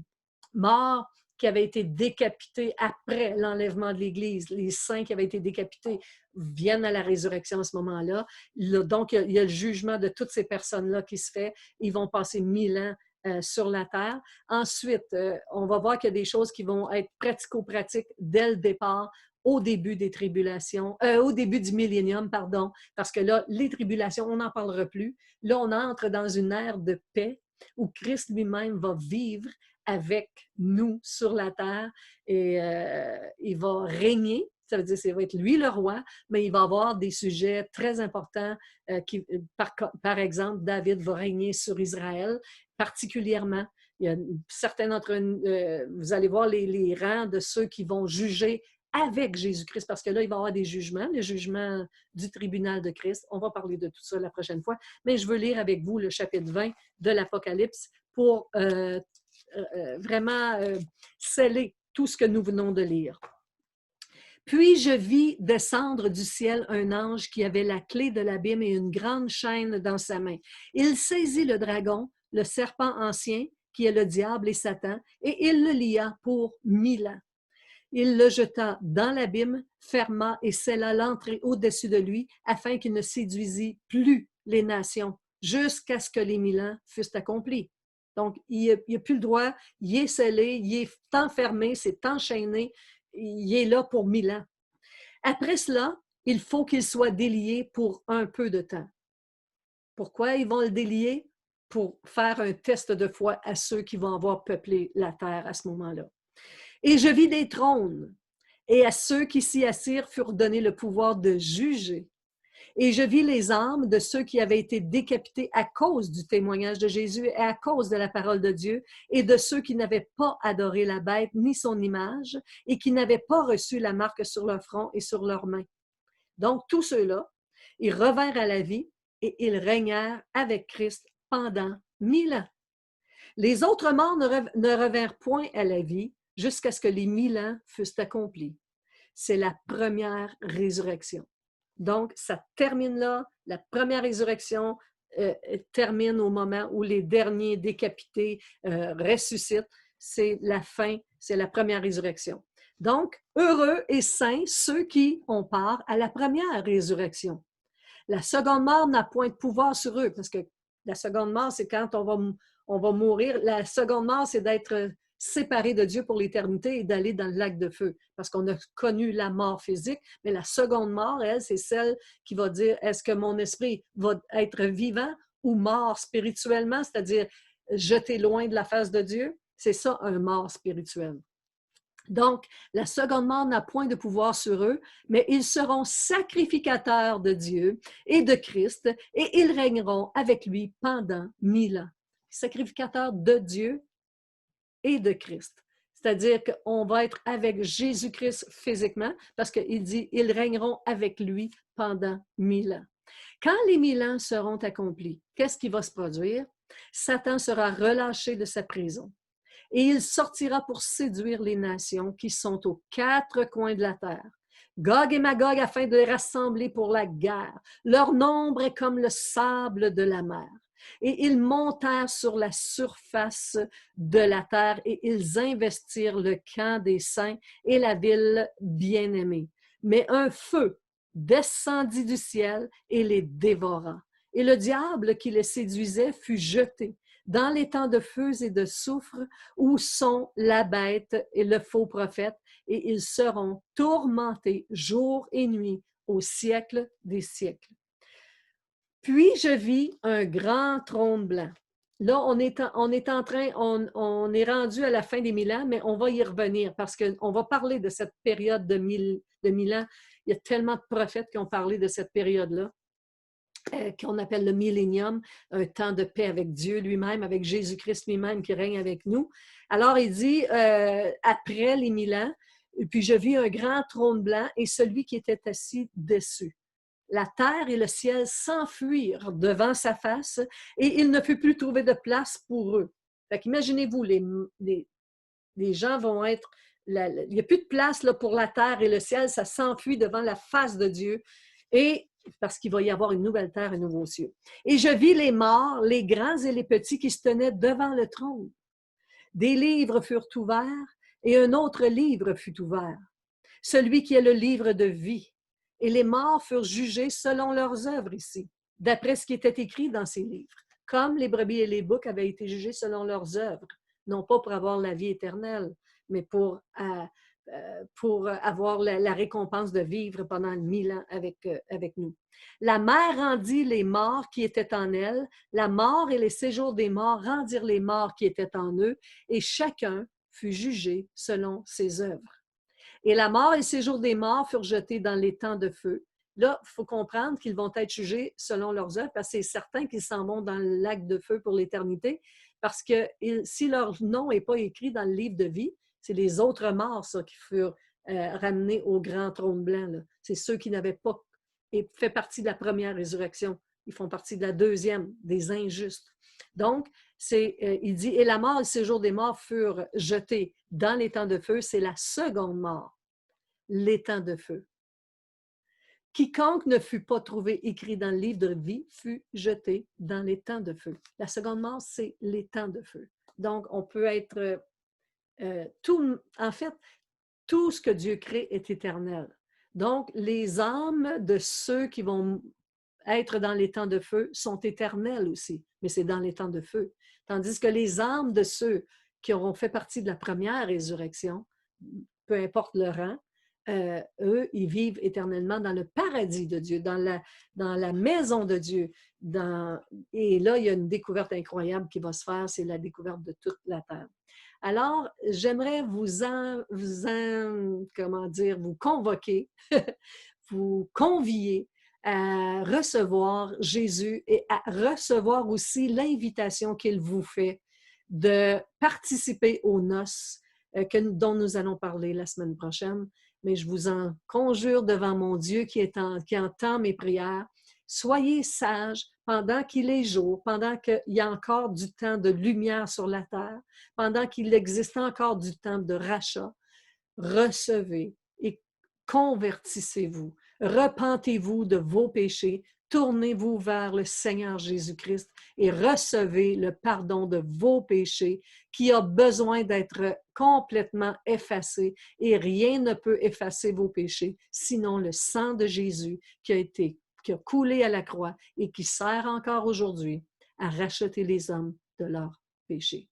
morts qui avaient été décapités après l'enlèvement de l'Église, les saints qui avaient été décapités viennent à la résurrection à ce moment-là. Donc, il y a le jugement de toutes ces personnes-là qui se fait. Ils vont passer 1000 ans sur la terre. Ensuite, on va voir qu'il y a des choses qui vont être pratico-pratiques dès le départ, au début des tribulations, au début du millénium, pardon, parce que là, les tribulations, on n'en parlera plus. Là, on entre dans une ère de paix où Christ lui-même va vivre avec nous sur la terre et il va régner. Ça veut dire que ça va être lui le roi, mais il va avoir des sujets très importants. Par exemple, David va régner sur Israël, particulièrement. Il y a certains d'entre vous allez voir les rangs de ceux qui vont juger avec Jésus-Christ, parce que là, il va y avoir des jugements, le jugement du tribunal de Christ. On va parler de tout ça la prochaine fois, mais je veux lire avec vous le chapitre 20 de l'Apocalypse pour vraiment sceller tout ce que nous venons de lire. Puis je vis descendre du ciel un ange qui avait la clé de l'abîme et une grande chaîne dans sa main. Il saisit le dragon, le serpent ancien, qui est le diable et Satan, et il le lia pour 1000 ans. Il le jeta dans l'abîme, ferma et scella l'entrée au-dessus de lui, afin qu'il ne séduisît plus les nations, jusqu'à ce que les 1000 ans fussent accomplis. Donc, il n'a plus le droit, il est scellé, il est enfermé, c'est enchaîné, il est là pour 1000 ans. Après cela, il faut qu'il soit délié pour un peu de temps. Pourquoi ils vont le délier? Pour faire un test de foi à ceux qui vont avoir peuplé la terre à ce moment-là. Et je vis des trônes, et à ceux qui s'y assirent furent donnés le pouvoir de juger. Et je vis les âmes de ceux qui avaient été décapités à cause du témoignage de Jésus et à cause de la parole de Dieu, et de ceux qui n'avaient pas adoré la bête ni son image, et qui n'avaient pas reçu la marque sur leur front et sur leurs mains. Donc, tous ceux-là, ils revinrent à la vie et ils régnèrent avec Christ pendant 1000 ans. Les autres morts ne revinrent point à la vie jusqu'à ce que les 1000 ans fussent accomplis. C'est la première résurrection. Donc, ça termine là. La première résurrection termine au moment où les derniers décapités ressuscitent. C'est la fin, c'est la première résurrection. Donc, heureux et saints ceux qui ont part à la première résurrection. La seconde mort n'a point de pouvoir sur eux, parce que la seconde mort, c'est quand on va mourir. La seconde mort, c'est d'être séparé de Dieu pour l'éternité et d'aller dans le lac de feu, parce qu'on a connu la mort physique, mais la seconde mort, elle, c'est celle qui va dire, est-ce que mon esprit va être vivant ou mort spirituellement, c'est-à-dire jeté loin de la face de Dieu? C'est ça, un mort spirituel. Donc, la seconde mort n'a point de pouvoir sur eux, mais ils seront sacrificateurs de Dieu et de Christ, et ils régneront avec lui pendant 1000 ans. Sacrificateurs de Dieu et de Christ. C'est-à-dire qu'on va être avec Jésus-Christ physiquement, parce qu'il dit, ils régneront avec lui pendant 1000 ans. Quand les 1000 ans seront accomplis, qu'est-ce qui va se produire? Satan sera relâché de sa prison. Et il sortira pour séduire les nations qui sont aux quatre coins de la terre. Gog et Magog afin de les rassembler pour la guerre. Leur nombre est comme le sable de la mer. Et ils montèrent sur la surface de la terre et ils investirent le camp des saints et la ville bien-aimée. Mais un feu descendit du ciel et les dévora. Et le diable qui les séduisait fut jeté dans les temps de feu et de soufre où sont la bête et le faux prophète, et ils seront tourmentés jour et nuit au siècle des siècles. Puis je vis un grand trône blanc. Là, on est rendu à la fin des 1000 ans, mais on va y revenir parce qu'on va parler de cette période de 1000 ans. Il y a tellement de prophètes qui ont parlé de cette période-là. Qu'on appelle le millénium, un temps de paix avec Dieu lui-même, avec Jésus-Christ lui-même qui règne avec nous. Alors, il dit, après les 1000 ans, puis je vis un grand trône blanc et celui qui était assis dessus. La terre et le ciel s'enfuirent devant sa face et il ne fut plus trouvé de place pour eux. Fait qu'imaginez-vous, les gens vont être... il n'y a plus de place là, pour la terre et le ciel, ça s'enfuit devant la face de Dieu. Et parce qu'il va y avoir une nouvelle terre et un nouveau cieux. Et je vis les morts, les grands et les petits qui se tenaient devant le trône. Des livres furent ouverts et un autre livre fut ouvert, celui qui est le livre de vie. Et les morts furent jugés selon leurs œuvres ici, d'après ce qui était écrit dans ces livres, comme les brebis et les boucs avaient été jugés selon leurs œuvres, non pas pour avoir la vie éternelle, mais pour avoir la récompense de vivre pendant 1000 ans avec nous. La mer rendit les morts qui étaient en elle, la mort et les séjours des morts rendirent les morts qui étaient en eux, et chacun fut jugé selon ses œuvres. Et la mort et le séjour des morts furent jetés dans les temps de feu. Là, il faut comprendre qu'ils vont être jugés selon leurs œuvres, parce que c'est certain qu'ils s'en vont dans le lac de feu pour l'éternité, parce que si leur nom n'est pas écrit dans le livre de vie, c'est les autres morts, ça, qui furent ramenés au grand trône blanc. C'est ceux qui n'avaient pas fait partie de la première résurrection. Ils font partie de la deuxième, des injustes. Donc, il dit, et la mort et le séjour des morts furent jetés dans les temps de feu, c'est la seconde mort, les temps de feu. Quiconque ne fut pas trouvé écrit dans le livre de vie fut jeté dans les temps de feu. La seconde mort, c'est les temps de feu. Donc, on peut être en fait, tout ce que Dieu crée est éternel. Donc, les âmes de ceux qui vont être dans les temps de feu sont éternelles aussi, mais c'est dans les temps de feu. Tandis que les âmes de ceux qui auront fait partie de la première résurrection, peu importe le rang, eux, ils vivent éternellement dans le paradis de Dieu, dans la maison de Dieu. Et là, il y a une découverte incroyable qui va se faire, c'est la découverte de toute la terre. Alors, j'aimerais vous convoquer, vous convier à recevoir Jésus et à recevoir aussi l'invitation qu'il vous fait de participer aux noces dont nous allons parler la semaine prochaine. Mais je vous en conjure devant mon Dieu qui entend mes prières. Soyez sages pendant qu'il est jour, pendant qu'il y a encore du temps de lumière sur la terre, pendant qu'il existe encore du temps de rachat. Recevez et convertissez-vous. Repentez-vous de vos péchés, tournez-vous vers le Seigneur Jésus-Christ et recevez le pardon de vos péchés qui a besoin d'être complètement effacé et rien ne peut effacer vos péchés sinon le sang de Jésus qui a coulé à la croix et qui sert encore aujourd'hui à racheter les hommes de leurs péchés.